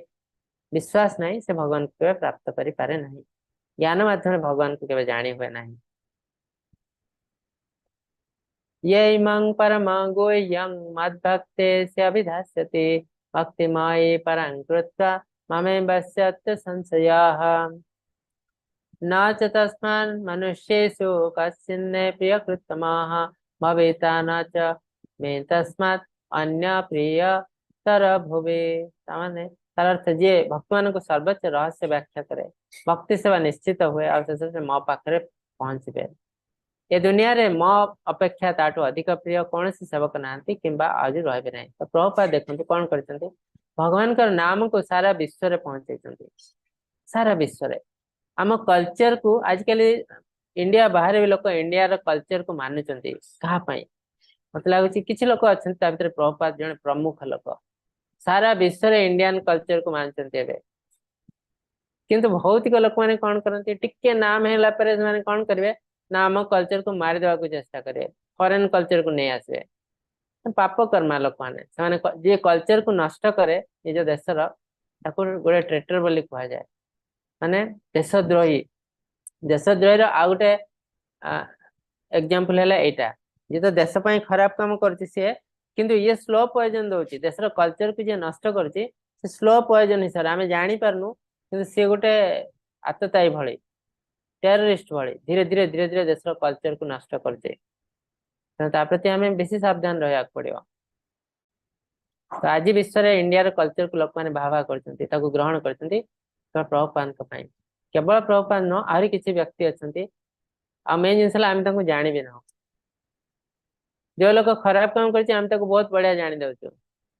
ବିଶ୍ୱାସ ନାହିଁ, ସେ ଭଗବାନଙ୍କୁ କେବେ ପ୍ରାପ୍ତ କରିପାରେ ନାହିଁ। ଜ୍ଞାନ ମାଧ୍ୟମରେ ଭଗବାନଙ୍କୁ କେବେ ଜାଣି ହୁଏ ନାହିଁ। ये इमं परम गुह्यं मद्भक्तेऽभिधास्यति भक्तिमयी परं कृत्वा ममेवस्यत् संशयः न च तस्मान् मनुष्येषु कश्चिन्ने प्रियकृत्तमः भविता न च मे तस्मात् अन्य प्रियतर भुवे। ताମାନେ ତାର ଅର୍ଥ ଯିଏ ଭକ୍ତମାନଙ୍କୁ ସର୍ବୋଚ୍ଚ ରହସ୍ୟ ବ୍ୟାଖ୍ୟା କରେ, ଭକ୍ତି ସେବା ନିଶ୍ଚିତ ହୁଏ ଆଉ ଶେଷରେ ମୋ ପାଖରେ ପହଞ୍ଚିବେ। ଏ ଦୁନିଆରେ ମୋ ଅପେକ୍ଷା ତାଠୁ ଅଧିକ ପ୍ରିୟ କୌଣସି ସେବକ ନାହାନ୍ତି କିମ୍ବା ଆହୁରି ରହିବେ ନାହିଁ। ତ ପ୍ରଭୁପାଦ ଦେଖନ୍ତୁ କଣ କରିଛନ୍ତି, ଭଗବାନଙ୍କର ନାମକୁ ସାରା ବିଶ୍ୱରେ ପହଞ୍ଚେଇଛନ୍ତି। ସାରା ବିଶ୍ୱରେ ଆମ କଲଚରକୁ ଆଜିକାଲି ଇଣ୍ଡିଆ ବାହାରେ ବି ଲୋକ ଇଣ୍ଡିଆର କଲଚରକୁ ମାନୁଛନ୍ତି। କାହା ପାଇଁ? ମତେ ଲାଗୁଛି କିଛି ଲୋକ ଅଛନ୍ତି, ତା ଭିତରେ ପ୍ରଭୁପାଦ ଜଣେ ପ୍ରମୁଖ ଲୋକ। ସାରା ବିଶ୍ୱରେ ଇଣ୍ଡିଆନ କଲଚରକୁ ମାନୁଛନ୍ତି ଏବେ। କିନ୍ତୁ ଭୌତିକ ଲୋକମାନେ କଣ କରନ୍ତି, ଟିକେ ନାମ ହେଲା ପରେ ସେମାନେ କଣ କରିବେ ନା ଆମ କଲଚରକୁ ମାରିଦେବାକୁ ଚେଷ୍ଟା କରିବେ, ଫରେନ କଲଚରକୁ ନେଇ ଆସିବେ। ପାପ କର୍ମା ଲୋକମାନେ, ସେମାନେ ଯିଏ କଲଚରକୁ ନଷ୍ଟ କରେ ନିଜ ଦେଶର, ତାକୁ ଗୋଟେ ଟ୍ରେଟର ବୋଲି କୁହାଯାଏ, ମାନେ ଦେଶଦ୍ରୋହୀ। ଦେଶଦ୍ରୋହୀର ଆଉ ଗୋଟେ ଏକ୍ସାମ୍ପଲ ହେଲା ଏଇଟା, ଯିଏ ତ ଦେଶ ପାଇଁ ଖରାପ କାମ କରୁଛି ସିଏ, କିନ୍ତୁ ଇଏ ସ୍ଲୋ ପଏଜନ ଦଉଛି ଦେଶର କଲଚରକୁ। ଯିଏ ନଷ୍ଟ କରୁଛି ସେ ସ୍ଲୋ ପଏଜନ ହିସାବରେ ଆମେ ଜାଣିପାରୁନୁ, କିନ୍ତୁ ସିଏ ଗୋଟେ ଆତତାୟୀ ଭଳି, ଟେରରିଷ୍ଟ ଭଳି ଧୀରେ ଧୀରେ ଧୀରେ ଧୀରେ ଦେଶର କଲଚରକୁ ନଷ୍ଟ କରୁଛେ। ତା ପ୍ରତି ଆମେ ବେଶୀ ସାବଧାନ ରହିବାକୁ ପଡିବ। ତ ଆଜି ବିଶ୍ୱରେ ଇଣ୍ଡିଆର କଲଚରକୁ ଲୋକମାନେ ବାହା ବାହା କରୁଛନ୍ତି, ତାକୁ ଗ୍ରହଣ କରୁଛନ୍ତି ପ୍ରଭୁପାଦଙ୍କ ପାଇଁ। କେବଳ ପ୍ରଭୁପାଦ ନୁହଁ, ଆହୁରି କିଛି ବ୍ୟକ୍ତି ଅଛନ୍ତି। ଆଉ ମେନ୍ ଜିନିଷ ହେଲା ଆମେ ତାଙ୍କୁ ଜାଣିବି ନାହୁଁ। ଯୋଉ ଲୋକ ଖରାପ କାମ କରୁଛି ଆମେ ତାକୁ ବହୁତ ବଢିଆ ଜାଣି ଦଉଛୁ,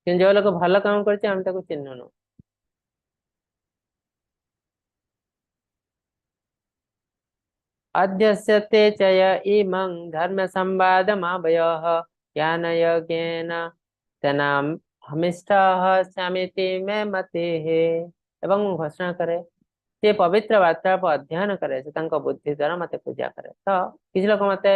କିନ୍ତୁ ଯୋଉ ଲୋକ ଭଲ କାମ କରୁଛି ଆମେ ତାକୁ ଚିହ୍ନୁନୁ। अध्यस्यते च य इमं धर्म संवादमावयः ज्ञानयज्ञेन तेनाम हमिष्ठः स्यामिति मे मतिः। ଏବଂ ଘୋଷଣା କରେ, ସେ ପବିତ୍ର ବାର୍ତ୍ତାଳାପ ଅଧ୍ୟୟନ କରେ, ସେ ତାଙ୍କ ବୁଦ୍ଧି ଦ୍ୱାରା ମତେ ପୂଜା କରେ। ତ କିଛି ଲୋକ ମତେ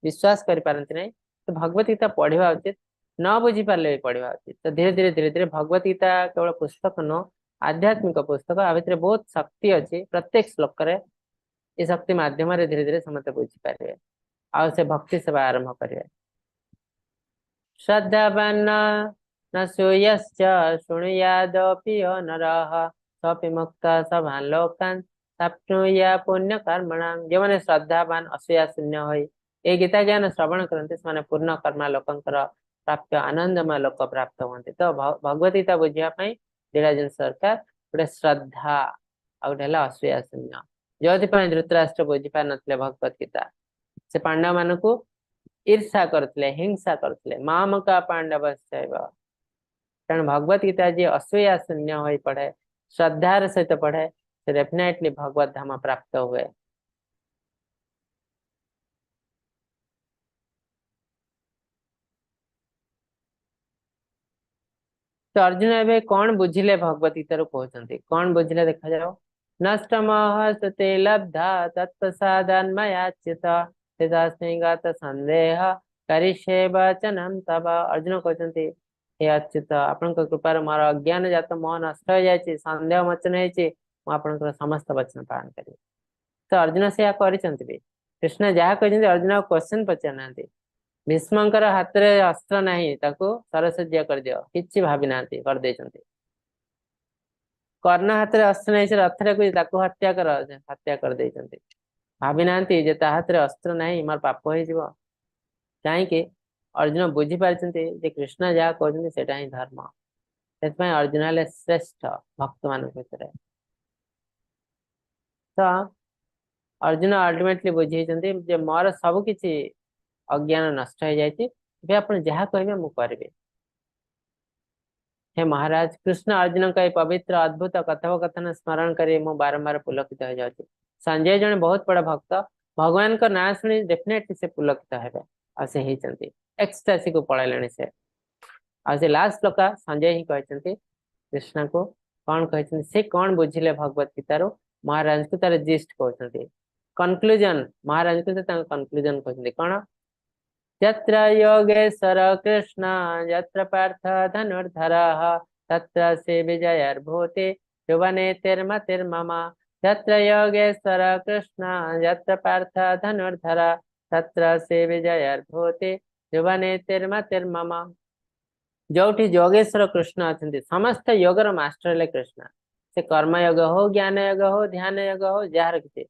ବିଶ୍ୱାସ କରିପାରନ୍ତି ନାହିଁ, ତ ଭଗବତ ଗୀତା ପଢିବା ଉଚିତ, ନ ବୁଝି ପାରିଲେ ବି ପଢିବା ଉଚିତ। ତ ଧୀରେ ଧୀରେ ଧୀରେ ଧୀରେ ଭଗବତ ଗୀତା କେବଳ ପୁସ୍ତକ ନୁହଁ, ଆଧ୍ୟାତ୍ମିକ ପୁସ୍ତକ। ଆ ଭିତରେ ବହୁତ ଶକ୍ତି ଅଛି ପ୍ରତ୍ୟେକ ଶ୍ଲୋକରେ। ଏ ଶକ୍ତି ମାଧ୍ୟମରେ ଧୀରେ ଧୀରେ ସମସ୍ତେ ବୁଝିପାରିବେ ଆଉ ସେ ଭକ୍ତି ସେବା ଆରମ୍ଭ କରିବେ। ଶ୍ରଦ୍ଧାବାନ न सूयश्च शृणुयादपि यो नरः सोऽपि मुक्तः सभान् लोकान् प्राप्नुया पुण्य कर्मणां। ଯେଉଁମାନେ ଶ୍ରଦ୍ଧାବାନ ଅସୂୟା ଶୂନ୍ୟ ହୋଇ ଏ ଗୀତା ଜ୍ଞାନ ଶ୍ରବଣ କରନ୍ତି, ସେମାନେ ପୂର୍ଣ୍ଣ କର୍ମା ଲୋକଙ୍କର ପ୍ରାପ୍ୟ ଆନନ୍ଦମୟ ଲୋକ ପ୍ରାପ୍ତ ହୁଅନ୍ତି। ତ ଭଗବତ ଗୀତା ବୁଝିବା ପାଇଁ ଦିଟା ଜିନିଷ ଦରକାର, ଗୋଟେ ଶ୍ରଦ୍ଧା ଆଉ ଗୋଟେ ହେଲା ଅସୂୟା ଶୂନ୍ୟ। ଯୋଉଥିପାଇଁ ଧୃତରାଷ୍ଟ୍ର ବୁଝି ପାରିନଥିଲେ ଭଗବତ ଗୀତା, ସେ ପାଣ୍ଡବ ମାନଙ୍କୁ ଈର୍ଷା କରୁଥିଲେ, ହିଂସା କରୁଥିଲେ, ମାମକା ପାଣ୍ଡବସ୍ୟୈବ। ତେଣୁ ଭଗବତ ଗୀତା ଯିଏ ଅସୂୟା ଶୂନ୍ୟ ହୋଇ ପଢେ, ଶ୍ରଦ୍ଧାର ସହିତ ପଢେ, ସେ ଡେଫିନେଟଲି ଭଗବତ ଧାମ ପ୍ରାପ୍ତ ହୁଏ। ତ ଅର୍ଜୁନ ଏବେ କଣ ବୁଝିଲେ ଭଗବତ ଗୀତାରୁ କହୁଛନ୍ତି, କଣ ବୁଝିଲେ ଦେଖାଯାଉ। ନଷ୍ଟମଃ ସୁତେ ଲବ୍ଧା ତତ୍ପ୍ରସାଦାନ୍ମୟାଚ୍ୟୁତ ସ୍ଥିତାସ୍ମିଗତ ସନ୍ଦେହ କରିଷ୍ୟେ ବଚନଂ ତବ। ଅର୍ଜୁନ କହୁଛନ୍ତି, ହେ ଅଚ୍ୟୁତ, ଆପଣଙ୍କ କୃପାରୁ ମୋର ଅଜ୍ଞାନ ଜାତ ମୋହ ନଷ୍ଟ ହେଇଯାଇଛି, ସନ୍ଦେହ ମୋଚନ ହେଇଛି, ମୁଁ ଆପଣଙ୍କର ସମସ୍ତ ବଚନ ପାଳନ କରିବି। ତ ଅର୍ଜୁନ ସେୟା କରିଛନ୍ତି ବି। କୃଷ୍ଣ ଯାହା କହିଛନ୍ତି ଅର୍ଜୁନ ଆଉ କ୍ୱେଶ୍ଚନ ପଚାରିନାହାନ୍ତି। ଭୀଷ୍ମଙ୍କର ହାତରେ ଅସ୍ତ୍ର ନାହିଁ, ତାକୁ ସରସଜ୍ଜା କରିଦିଅ, କିଛି ଭାବି ନାହାନ୍ତି, କରିଦେଇଛନ୍ତି। କର୍ଣ୍ଣ ହାତରେ ଅସ୍ତ୍ର ନାହିଁ, ସେ ରଥରେ କହୁଛି ତାକୁ ହତ୍ୟା କର, ହତ୍ୟା କରିଦେଇଛନ୍ତି। ଭାବି ନାହାନ୍ତି ଯେ ତା ହାତରେ ଅସ୍ତ୍ର ନାହିଁ, ମୋର ପାପ ହେଇଯିବ। କାହିଁକି? ଅର୍ଜୁନ ବୁଝିପାରିଛନ୍ତି ଯେ କୃଷ୍ଣ ଯାହା କହୁଛନ୍ତି ସେଇଟା ହିଁ ଧର୍ମ। ସେଥିପାଇଁ ଅର୍ଜୁନ ହେଲେ ଶ୍ରେଷ୍ଠ ଭକ୍ତ ମାନଙ୍କ ଭିତରେ। ତ ଅର୍ଜୁନ ଅଲ୍ଟିମେଟଲି ବୁଝେଇଛନ୍ତି ଯେ ମୋର ସବୁ କିଛି ଅଜ୍ଞାନ ନଷ୍ଟ ହେଇଯାଇଛି, ଏବେ ଆପଣ ଯାହା କହିବେ ମୁଁ କରିବି। हे महाराज, कृष्ण अर्जुन का पवित्र अद्भुत कथोपकथन स्मरण कर ମୁଁ ବାରମ୍ବାର ପୁଲକିତ ହେଇଯାଉଛି। संजय जन बहुत बड़ा भक्त, भगवान का नाम शुणी डेफिनेटली से पुलकित हेबे। आ से होती एक्सटासी को पलैले से आ से लास्ट श्लोक संजय ही कहते कृष्ण को कौन कहते से कौन बुझिले भगवत गीतार महाराज को तार जिस्ट कहते कनक्लूजन महाराज को कनक्लूजन कहते कौन यत्र योगेश्वर कृष्ण यत्र पार्थ धनुर्धरः तत्र से विजयर्भूति युवनेतिर्मतिर्मम यत्र योगेश्वर कृष्ण यत्र पार्थ धनुर्धरः तत्र से विजयर्भूति युवनेतिर्मतिर्मम जोठी योगेश्वर कृष्ण अच्छा समस्त योगर मास्टर ले कृष्ण से कर्मयोग हो ज्ञान योग हो ध्यान योग हो जार किसी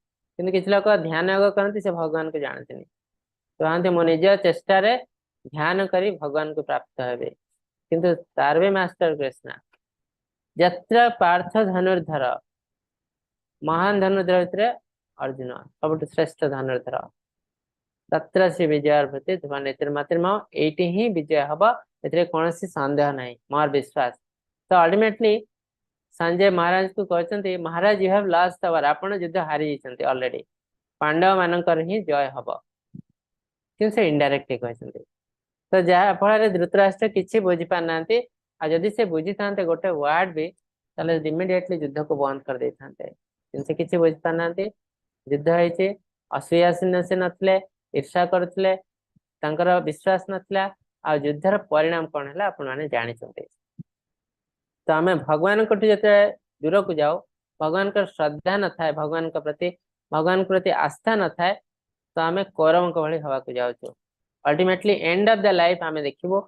लोग ध्यान योग करते से भगवान को जानते नहीं तो कहते मो निज चेष्टा ध्यान करी भगवान को प्राप्त हे किंतु तार भी मास्टर कृष्ण यत्र पार्थ धनुर्धर महान धनुर्धर भितर अर्जुन सब श्रेष्ठ धनुर्धर तत्र से विजय प्रति नेतृमातृमा एटी ही विजय हम ए कौन सन्देह ना मोर विश्वास तो अल्टीमेटली संजय महाराज को कहते महाराज यू हैव लॉस्ट अवर आपण युद्ध हारी जाइए ऑलरेडी पांडव मानकर ही जय हम कि से इनडायरेक्टली कहते तो जहाँ फल धृतराष्ट्र किसी बुझी पारना जदि से बुझी था गोटे वर्ड भी इमिडिएटली युद्ध को बंद कर दे था से किसी बुझी पारना युद्ध होती असूयासीन से नथिले ईर्षा करथिले तांकर विश्वास नथिला आ युद्धर परिणाम कौन है आपण माने जानी चंते तो आमे भगवान को जते दूर को जाओ भगवान का श्रद्धा न थाए भगवान के प्रति आस्था न थाए तो आमे कौरव को भली हवा को जाओ ultimately end of the life आमे देखिबो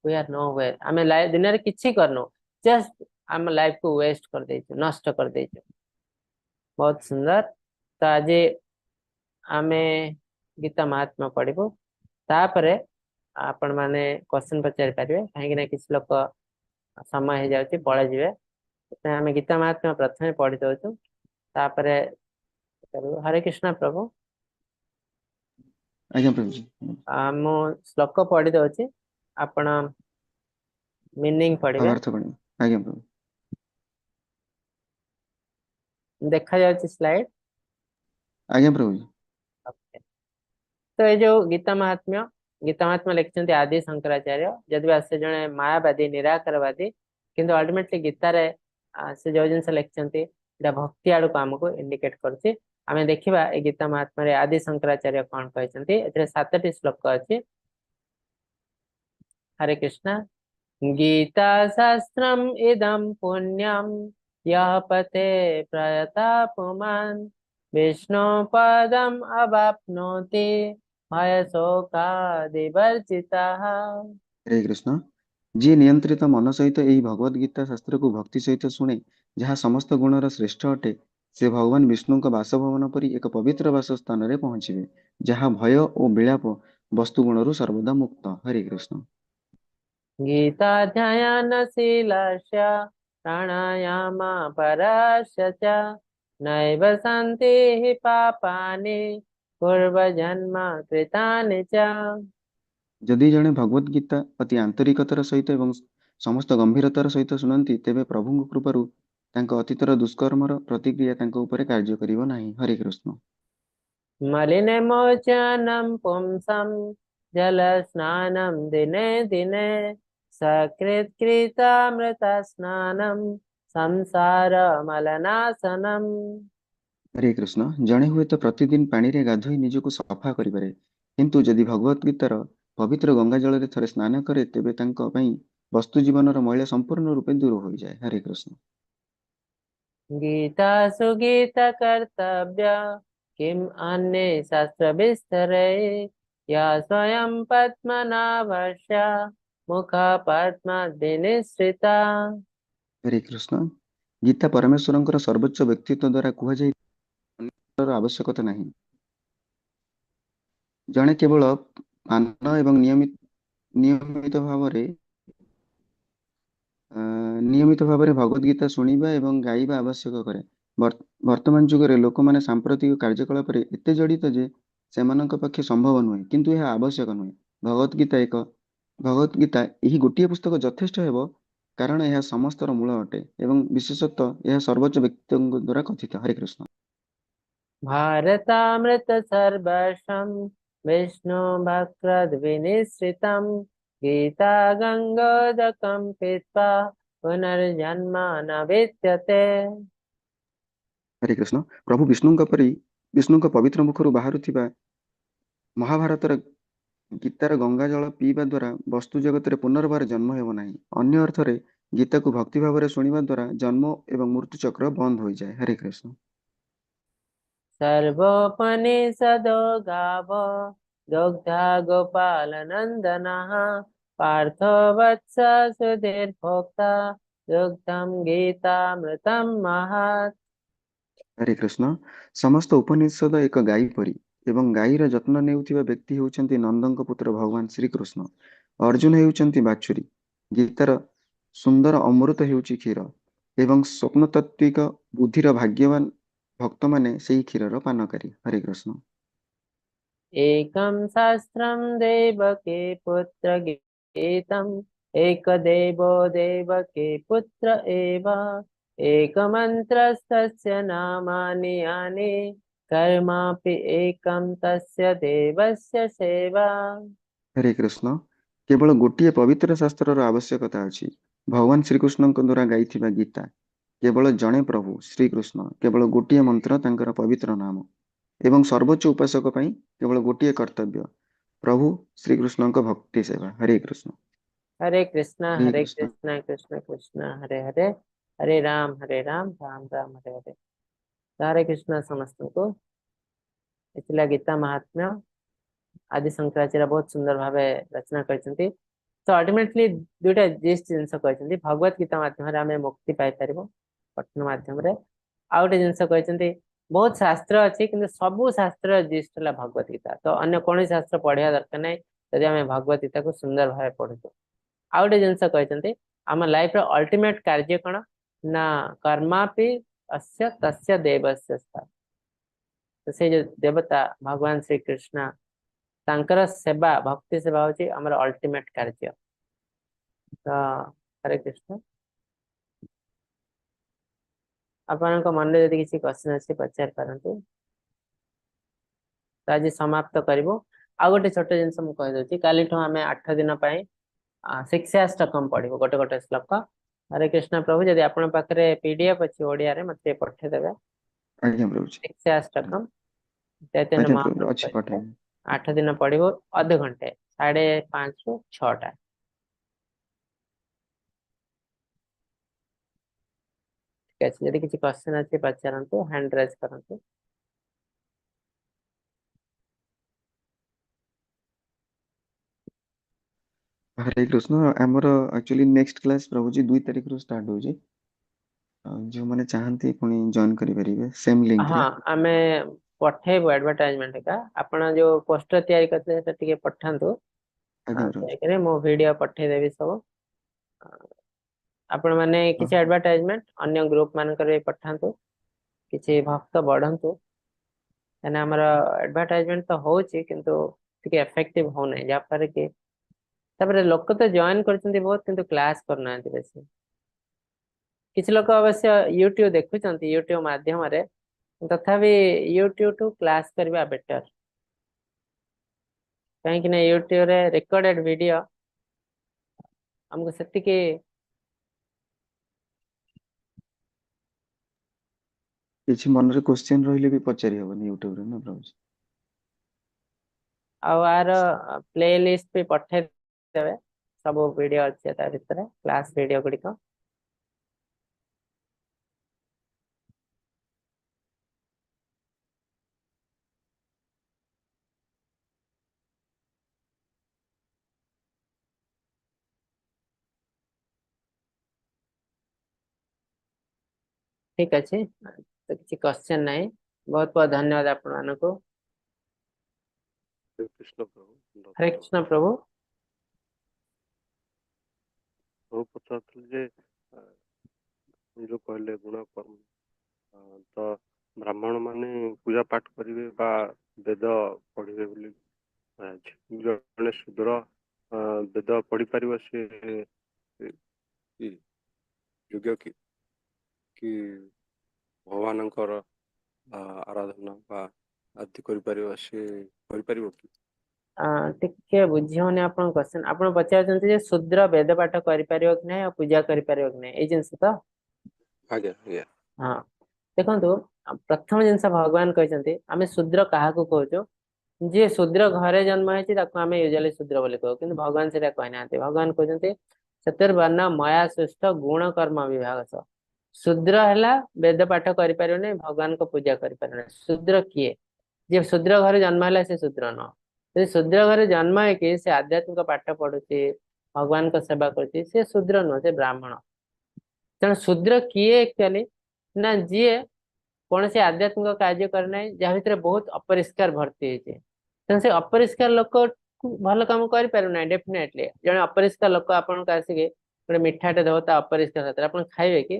वी आर नो वेयर आमे लाइफ दुनिया रे किछि करनो जस्ट आम लाइफ को वेस्ट कर देछु नष्ट कर देछु बहुत सुंदर तो आज आमे गीता महात्मा पढ़िबो तापरे आपण माने क्वेश्चन पचारि पारिबे काहे कि किछि लोक समय हो जाउछि पळे जिवे आमे गीता महात्मा प्रथमे पढ़ि दउछु तापरे हरे कृष्ण प्रभु आज्ञा प्रभु जी मो श्लोक पढ़ि दउछि आपण मीनिंग पढ़िबे भावार्थ पढ़ी आज्ञा प्रभु देखा जाउछि स्लाइड आज्ञा प्रभु जी ओके तो ये जो गीता महात्मा लिखिंट आदि शंकराचार्य जदि से जड़े मायावादी निराकारवादी किंतु अल्टीमेटली गीतार से जो जिन लिखिंट भक्ति आड़ को आमको इंडिकेट कर आम देखा ये गीता महात्मा आदि शंकराचार्य कौन कहते 7टी श्लोक अच्छी हरे कृष्ण गीता शास्त्रम इदम पुण्यम यह पते प्रयता पुमान विष्णु पदम अवाप्नोति हरे कृष्ण जी नियंत्रित मन सहित यही भगवद गीता शास्त्र को भक्ति सहित शुणे जहाँ समस्त गुणर श्रेष्ठ अटे से भगवान विष्णु बासभवन परी एक पवित्र वासस्थान रे पहुंचे जहाँ भय और विलाप वस्तु गुणरु सर्वदा मुक्त हरे कृष्ण गीताध्यानशीलस्य प्राणायाम परस्य च नैव शान्तिः पापानि पूर्व जन्म कृतानि च जदि जड़े भगवद गीता अति आंतरिकतार सहित एवं समस्त गंभीरतार सहित शुणती तेबे प्रभु कृपारू तांको अतीतर दुष्कर्मर प्रतिक्रिया तांको उपरे कार्य करिवो नाही हरे कृष्ण मलिने मोचनं पुंसं जल स्नानं दिने दिने सकृत कृतामृत स्नानं संसार मलनाशनम हरे कृष्ण जड़े हुए तो प्रतिदिन पानी रे गाधोई निजको सफा करिपारे किंतु जदि भगवत गीतार पवित्र गंगा जल रे थरे स्नान करे तेबे तांको पई वस्तु जीवनर मैला संपूर्ण रूपे दूर हो जाए हरे कृष्ण गीता सुगीत कर्तव्य किम अन्य शास्त्र विस्तरे या स्वयं पद्मनाभस्य मुख पद्म दिनिश्रिता हरे कृष्ण गीता परमेश्वरंकर सर्वोच्च व्यक्तित्व द्वारा कुहा जाय आवश्यकता नहीं जड़े केवल पान एवं नियमित भाव भगवद गीता शुणा एवं गाइबा आवश्यक करे वर्तमान जुगरे लोक माने सांप्रतिक कार्यकलाप एते जड़ित जे सेमानक पक्षे संभव नुहे किंतु यह आवश्यक नुहे भगवद गीता यही गोटे पुस्तक यथेष्ट हेबो कारण यह समस्तर मूल अटे एवं विशेषतः यह सर्वोच्च व्यक्ति द्वारा कथित हरे कृष्ण भारतामृत सर्वस्वं विष्णु भक्रद् विनिश्रितं गीता गंगोदकं पीत्वा पुनर्जन्म न विद्यते। हरे कृष्ण। प्रभु विष्णुଙ୍କ पवित्र मुखରୁ ବାହାରୁଥିବା ମହାଭାରତର ଗୀତାର ଗଙ୍ଗା ଜଳ ପିଇବା ଦ୍ୱାରା ବସ୍ତୁ ଜଗତରେ ପୁନର୍ବାର ଜନ୍ମ ହେବ ନାହିଁ। ଅନ୍ୟ ଅର୍ଥରେ ଗୀତାକୁ ଭକ୍ତି ଭାବରେ ଶୁଣିବା ଦ୍ୱାରା ଜନ୍ମ ଏବଂ ମୃତ୍ୟୁ ଚକ୍ର ବନ୍ଦ ହୋଇଯାଏ। ହରେ କୃଷ୍ଣ। सर्वोपनिषदो गावो दुग्धा गोपालनन्दनः पार्थो वत्स सुधीर्भोक्ता दुग्धं गीतामृतं महत्। ହରେ କୃଷ୍ଣ। ସମସ୍ତ ଉପନିଷଦ ଏକ ଗାଈ ପରି ଏବଂ ଗାଈର ଯତ୍ନ ନେଉଥିବା ବ୍ୟକ୍ତି ହେଉଛନ୍ତି ନନ୍ଦଙ୍କ ପୁତ୍ର ଭଗବାନ ଶ୍ରୀକୃଷ୍ଣ। ଅର୍ଜୁନ ହେଉଛନ୍ତି ବାଛୁରୀ। ଗୀତାର ସୁନ୍ଦର ଅମୃତ ହେଉଛି କ୍ଷୀର ଏବଂ ସ୍ୱପ୍ନତାତ୍ତ୍ୱିକ ବୁଦ୍ଧିର ଭାଗ୍ୟବାନ ଭକ୍ତମାନେ ସେହି କ୍ଷୀରର ପାନକାରୀ। ହରେ କୃଷ୍ଣ। एकं शास्त्रं देवके पुत्र गीतम् एकदेवो देवके पुत्र एव एकमन्त्रस्तस्य नामानि यानि कर्मापि एकं तस्य देवस्य सेवा। ହରେ କୃଷ୍ଣ। କେବଳ ଗୋଟିଏ ପବିତ୍ର ଶାସ୍ତ୍ରର ଆବଶ୍ୟକତା ଅଛି, ଭଗବାନ ଶ୍ରୀକୃଷ୍ଣଙ୍କ ଦ୍ୱାରା ଗାଇଥିବା ଗୀତା। କେବଳ ଜଣେ ପ୍ରଭୁ ଶ୍ରୀକୃଷ୍ଣ, କେବଳ ଗୋଟିଏ ମନ୍ତ୍ର ତାଙ୍କର ପବିତ୍ର ନାମ ଏବଂ ସର୍ବୋଚ୍ଚ ଉପାସକ ପାଇଁ କେବଳ ଗୋଟିଏ କର୍ତ୍ତବ୍ୟ, ପ୍ରଭୁ ଶ୍ରୀକୃଷ୍ଣଙ୍କ ଭକ୍ତି ସେବା। ହରେ କୃଷ୍ଣ। हरे ହରେ କୃଷ୍ଣ। कृष्णा कृष्ण कृष्ण हरे हरे हरे राम राम राम हरे हरे। हरे कृष्ण समस्त को इसलिए गीता महात्म्य आदि शंकराचार्य बहुत सुंदर भाव रचना करते। तो अल्टिमेटली दुईटा जिस्ट जिन कहते भगवत गीता माध्यम आम मुक्ति पाई पठन माध्यम आउ गोटे जिन कहते बहुत शास्त्र अच्छी कि सबू शास्त्र जिस्ट है भगवत गीता। तो अन्य कौन शास्त्र पढ़ा दरकार ना यदि आम भगवत गीता को सुंदर भाव पढ़ुଛୁ। आउ गोटे जिन कहते आम लाइफ अल्टीमेट कार्य कौन ना कर्मापि अस्य तस्य देवस्य स्था। तो से जो देवता भगवान श्री कृष्ण तांकर सेवा भक्ति सेवा होची हमर अल्टीमेट कार्य। तो हरे कृष्ण। आपन मन में यदि किसी क्वेश्चन अच्छी पचार पारंतु तो आज समाप्त करिवो। आ गोटे छोटे जिनस मु कहि दउची काली ठो हमें 8 दिन पई शिक्षाष्टकम पढ़िबो गोटे गोटे श्लोक। हरे कृष्ण प्रभु यदि आपन पाखरे पीडीएफ अछि ओडिया रे मते पठे देबे। आज्ञा प्रभुजी। शिक्षाष्टकम चैतन्य आज्ञा प्रभु महाप्रभु अच्छी कहते पठाइए। 8 दिन पढ़िबो आधे घंटे 5:30 रु 6टा। ठीक अछि यदि किसी क्वेश्चन अछि पचारंतु हैंड रेज करंतु। हरे कृष्ण। आमर एक्चुअली नेक्स्ट क्लास प्रभुजी 2 तारिख रु स्टार्ट होजी। जो माने चाहंती पुनी जॉइन करि परिबे सेम लिंक रे। हाँ आमे पठेबो एडवर्टाइजमेंट का आपण जो पोस्टर तैयारी करते सेटा टिके पठांतु। आज्ञा प्रभुजी। ताकरे मो वीडियो पठे देबी सब। आपण माने किछि एडवर्टाइजमेंट अन्य ग्रुप मान करे पठांतु किछि भक्त बढ़ंतु। एना हमर एडवर्टाइजमेंट तो होची किंतु टिके इफेक्टिव हो नै जा पर कि तबरे लोक तो जॉइन करछन्ती बहुत किंतु क्लास करनांती बेसी। किछि लोक अवश्य यूट्यूब देखुछन्ती यूट्यूब माध्यम रे तथापि यूट्यूब टू क्लास करबा बेटर कहीं ना यूट्यूब रे रिकॉर्डेड वीडियो हमको सेतिके किछि मन रे क्वेश्चन रहिले भी पचारि हबनी यूट्यूब रे ना प्रभुजी। आर प्ले लिस्ट पे पठे देबे सब वीडियो अच्छे ता भीतर क्लास वीडियो गुड़िक। ठीक अच्छे तो किसी क्वेश्चन नहीं। बहुत बहुत धन्यवाद आपण मानको। हरे कृष्ण प्रभु हरे कृष्ण प्रभु। प्रभु पचारुଥିଲେ ଯେ जो कहले गुण कर्म तो ब्राह्मण माने पूजा पाठ करिवे बा वेद पढ़िवे बोली जने शूद्र वेद पढ़ी पारिबो से योग्य कि भगवानଙ୍କର आराधना बा आदि करि पारिबो से करि पारिबो कि ଟିକେ ବୁଝି ହଉନି ଆପଣଙ୍କ क्वेश्चन। ଆପଣ ପଚାରୁଛନ୍ତି ଯେ ଶୂଦ୍ର ବେଦ ପାଠ କରିପାରିବ କି ନାହିଁ ଆଉ ପୂଜା କରିପାରିବ କି ନାହିଁ, ଏଇ ଜିନିଷ ତ? ଆଜ୍ଞା ଆଜ୍ଞା ହଁ, ଦେଖନ୍ତୁ, ପ୍ରଥମ ଜିନିଷ ଭଗବାନ କହିଛନ୍ତି ଆମେ ଶୂଦ୍ର କାହାକୁ କହୁଛୁ? ଯିଏ ଶୂଦ୍ର ଘରେ ଜନ୍ମ ହେଇଛି ତାକୁ ଆମେ ୟୁଜୁଆଲି ଶୂଦ୍ର ବୋଲି କହୁ, କିନ୍ତୁ ଭଗବାନ ସେଟା କହିନାହାନ୍ତି। ଭଗବାନ କହୁଛନ୍ତି ଚତୁର୍ବର୍ଣ୍ଣ ମୟା ସୃଷ୍ଟ ଗୁଣ କର୍ମ ବିଭାଗ ସହ। ଶୂଦ୍ର ହେଲା ବେଦ ପାଠ କରିପାରିବ ନାହିଁ, ଭଗବାନଙ୍କ ପୂଜା କରିପାରିବ ନାହିଁ। ଶୂଦ୍ର କିଏ? ଯିଏ ଶୂଦ୍ର ଘରେ ଜନ୍ମ ହେଲା ସେ ଶୂଦ୍ର ନୁହଁ। ଯଦି ଶୂଦ୍ର ଘରେ ଜନ୍ମ ହେଇକି ସେ ଆଧ୍ୟାତ୍ମିକ ପାଠ ପଢୁଛି, ଭଗବାନଙ୍କ ସେବା କରୁଛି, ସେ ଶୂଦ୍ର ନୁହଁ, ସେ ବ୍ରାହ୍ମଣ। ତେଣୁ ଶୂଦ୍ର କିଏ ଆକ୍ଚୁଆଲି? ନା ଯିଏ କୌଣସି ଆଧ୍ୟାତ୍ମିକ କାର୍ଯ୍ୟ କରି ନାହିଁ, ଯାହା ଭିତରେ ବହୁତ ଅପରିଷ୍କାର ଭର୍ତ୍ତି ହେଇଛି। ତେଣୁ ସେ ଅପରିଷ୍କାର ଲୋକ ଭଲ କାମ କରିପାରୁନାହିଁ। ଡେଫିନେଟଲି ଜଣେ ଅପରିଷ୍କାର ଲୋକ ଆପଣଙ୍କୁ ଆସିକି ଗୋଟେ ମିଠାଟେ ଦେବ, ତା ଅପରିଷ୍କାର ହାତରେ ଆପଣ ଖାଇବେ କି?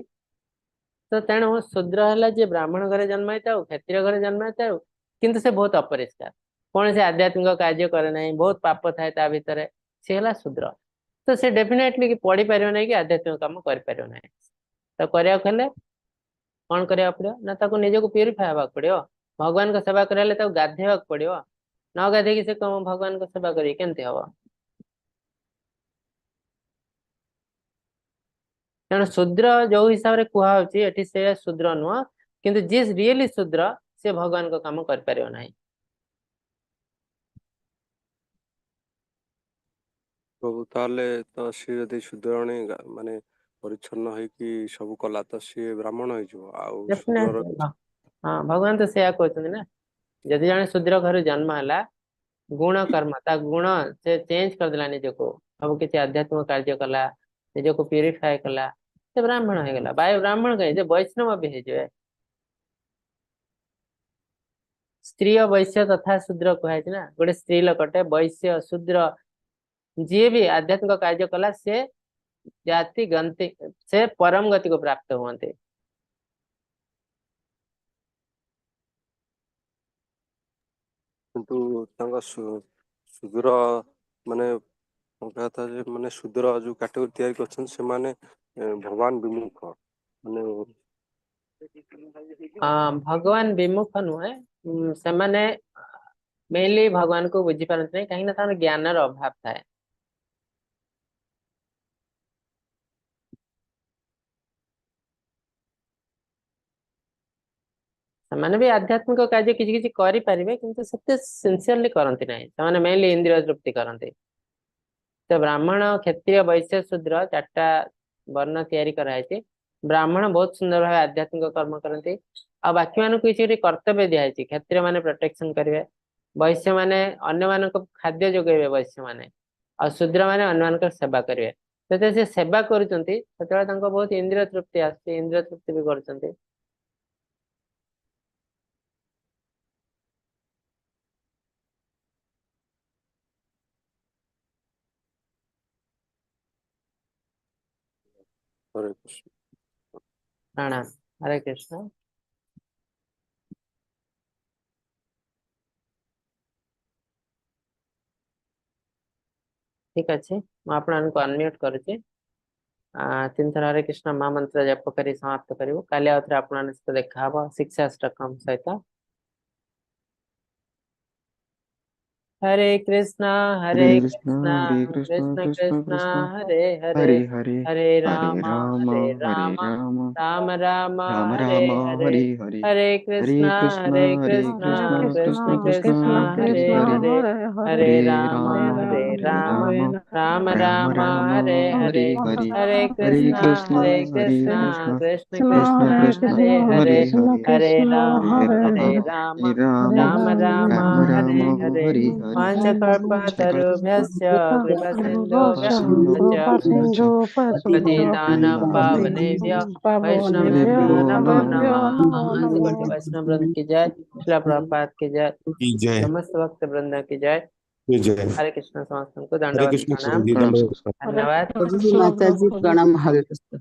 ତ ତେଣୁ ଶୂଦ୍ର ହେଲା ଯିଏ ବ୍ରାହ୍ମଣ ଘରେ ଜନ୍ମ ହେଇଥାଉ, କ୍ଷତ୍ରିୟ ଘରେ ଜନ୍ମ ହେଇଥାଉ, କିନ୍ତୁ ସେ ବହୁତ ଅପରିଷ୍କାର, କୌଣସି ଆଧ୍ୟାତ୍ମିକ କାର୍ଯ୍ୟ କରେ ନାହିଁ, ବହୁତ ପାପ ଥାଏ ତା ଭିତରେ, ସେ ହେଲା ଶୂଦ୍ର। ତ ସେ ଡେଫିନେଟଲି ପଢିପାରିବ ନାହିଁ କି ଆଧ୍ୟାତ୍ମିକ କାମ କରିପାରିବ ନାହିଁ। ତ କରିବାକୁ ହେଲେ କଣ କରିବାକୁ ପଡିବ? ନା ତାକୁ ନିଜକୁ ପ୍ୟୁରିଫାଏ ହେବାକୁ ପଡିବ। ଭଗବାନଙ୍କ ସେବା କରିବା ହେଲେ ତାକୁ ଗାଧେଇବାକୁ ପଡିବ। ନ ଗାଧେଇକି ସେ କଣ ଭଗବାନଙ୍କ ସେବା କରିବେ? କେମିତି ହବ? ତେଣୁ ଶୂଦ୍ର ଯୋଉ ହିସାବରେ କୁହାହଉଛି ଏଠି, ସେ ଶୂଦ୍ର ନୁହଁ, କିନ୍ତୁ ଯିଏ ରିଏଲି ଶୂଦ୍ର ସେ ଭଗବାନଙ୍କ କାମ କରିପାରିବ ନାହିଁ। ପ୍ରଭୁ, ତାହେଲେ ତ ସିଏ ଯଦି ଶୂଦ୍ରାଣୀ ମାନେ ପରିଚ୍ଛନ୍ନ ହେଇକି ସବୁ କଲା ତ ସିଏ ବ୍ରାହ୍ମଣ ହେଇଯିବ, ଆଉ ଶୂଦ୍ରର Definitely, ହଁ, ଭଗବାନ ତ ସେୟା କହୁଛନ୍ତି ନା। ଯଦି ଜଣେ ଶୂଦ୍ର ଘରୁ ଜନ୍ମ ହେଲା, ଗୁଣ କର୍ମ ତା ଗୁଣ ସେ ଚେଞ୍ଜ କରିଦେଲା, ନିଜକୁ ସବୁ କିଛି ଆଧ୍ୟାତ୍ମିକ କାର୍ଯ୍ୟ କଲା, ନିଜକୁ ପ୍ୟୁରିଫାଏ କଲା, ସେ ବ୍ରାହ୍ମଣ ହେଇଗଲା। ବ୍ରାହ୍ମଣ କାହିଁ, ସେ ବୈଷ୍ଣବ ବି ହେଇଯିବେ। ସ୍ତ୍ରୀ ବୈଶ୍ୟ ତଥା ଶୂଦ୍ର କୁହାଯାଇଛି ନା। ଗୋଟେ ସ୍ତ୍ରୀ ଲୋକଟେ, ବୈଶ୍ୟ, ଶୂଦ୍ର, ଯିଏ ବି ଆଧ୍ୟାତ୍ମିକ କାର୍ଯ୍ୟ କଲା ସେ ଜାତି ଗନ୍ତି, ସେ ପରମ ଗତିକୁ ପ୍ରାପ୍ତ ହୁଅନ୍ତି। କିନ୍ତୁ ତାଙ୍କ ଶୂଦ୍ର ମାନେ କଥା ଯେ ମାନେ ଶୂଦ୍ର ଯୋଉ କାଟେଗୋରୀ ତିଆରି କରିଛନ୍ତି ସେମାନେ ଭଗବାନ ବିମୁଖ, ମାନେ ଭଗବାନ ବିମୁଖ ନୁହେଁ, ସେମାନେ ମେନଲି ଭଗବାନଙ୍କୁ ବୁଝିପାରନ୍ତି ନାହିଁ, କାହିଁକି ନା ତାଙ୍କର ଜ୍ଞାନର ଅଭାବ ଥାଏ। ସେମାନେ ବି ଆଧ୍ୟାତ୍ମିକ କାର୍ଯ୍ୟ କିଛି କିଛି କରିପାରିବେ, କିନ୍ତୁ ସେତେ ସିନସିୟରଲି କରନ୍ତି ନାହିଁ। ସେମାନେ ମେନଲି ଇନ୍ଦ୍ରିୟ ତୃପ୍ତି କରନ୍ତି। ତ ବ୍ରାହ୍ମଣ, କ୍ଷତ୍ରିୟ, ବୈଶ୍ୟ, ଶୂଦ୍ର ଚାରିଟା ବର୍ଣ୍ଣ ତିଆରି କରାଯାଇଛି। ବ୍ରାହ୍ମଣ ବହୁତ ସୁନ୍ଦର ଭାବେ ଆଧ୍ୟାତ୍ମିକ କର୍ମ କରନ୍ତି, ଆଉ ବାକି ମାନଙ୍କୁ କିଛି କିଛି କର୍ତ୍ତବ୍ୟ ଦିଆଯାଇଛି। କ୍ଷତ୍ରିୟ ମାନେ ପ୍ରୋଟେକ୍ସନ କରିବେ, ବୈଶ୍ୟ ମାନେ ଅନ୍ୟମାନଙ୍କୁ ଖାଦ୍ୟ ଯୋଗାଇବେ, ବୈଶ୍ୟ ମାନେ, ଆଉ ଶୂଦ୍ର ମାନେ ଅନ୍ୟମାନଙ୍କର ସେବା କରିବେ। ଯେତେବେଳେ ସେ ସେବା କରୁଛନ୍ତି ସେତେବେଳେ ତାଙ୍କ ବହୁତ ଇନ୍ଦ୍ରିୟ ତୃପ୍ତି ଆସୁଛି, ଇନ୍ଦ୍ରିୟ ତୃପ୍ତି ବି କରୁଛନ୍ତି। ହରେ କୃଷ୍ଣ। ପ୍ରଣାମ। ହରେ କୃଷ୍ଣ। ଠିକ ଅଛି, ମୁଁ ଆପଣଙ୍କୁ ଅନମ୍ୟୁଟ କରୁଛି। 3 ଥର ହରେ କୃଷ୍ଣ ମହାମନ୍ତ୍ର ଜପ କରି ସମାପ୍ତ କରିବୁ। କାଲି ଆଉ ଥରେ ଆପଣଙ୍କ ସହିତ ଦେଖା ହବ ଶିକ୍ଷାଷ୍ଟକମ୍ ସହିତ। हरे कृष्णा हरे कृष्ण कृष्ण हरे कृष्ण कृष्ण कृष्ण कृष्ण कृष्ण हरे हरे, हरे हरे हरे हरे राम हरे हरे राम, राम राम राम राम हरे राम हरे, हरे हरे हरे हरे कृष्ण कृष्ण कृष्ण कृष्ण हरे हरे, हरे राम राम राम हरे हरे, हरे कृष्ण हरे कृष्ण कृष्ण कृष्ण कृष्ण कृष्ण हरे हरे, हरे हरे हरे राम हरे राम हरे राम राम राम राम राम हरे हरे। हरे हरे वाञ्छकल्पतरुभ्यश्च कृपासिन्धुभ्यश्च कृष्ण पतितानां पावनेभ्यो वैष्णवेभ्यो नमो नमः। हंसकोटि वैष्णव वृंद की जय, श्रील प्रभुपाद की जय, की जय। समस्त भक्त वृंद की जय। की जय। हरे कृष्ण समस्त को हरे दंडवत कृष्ण प्रणाम, जी, दंडवत। धन्यवाद। माता जी प्रणाम। हरे कृष्ण।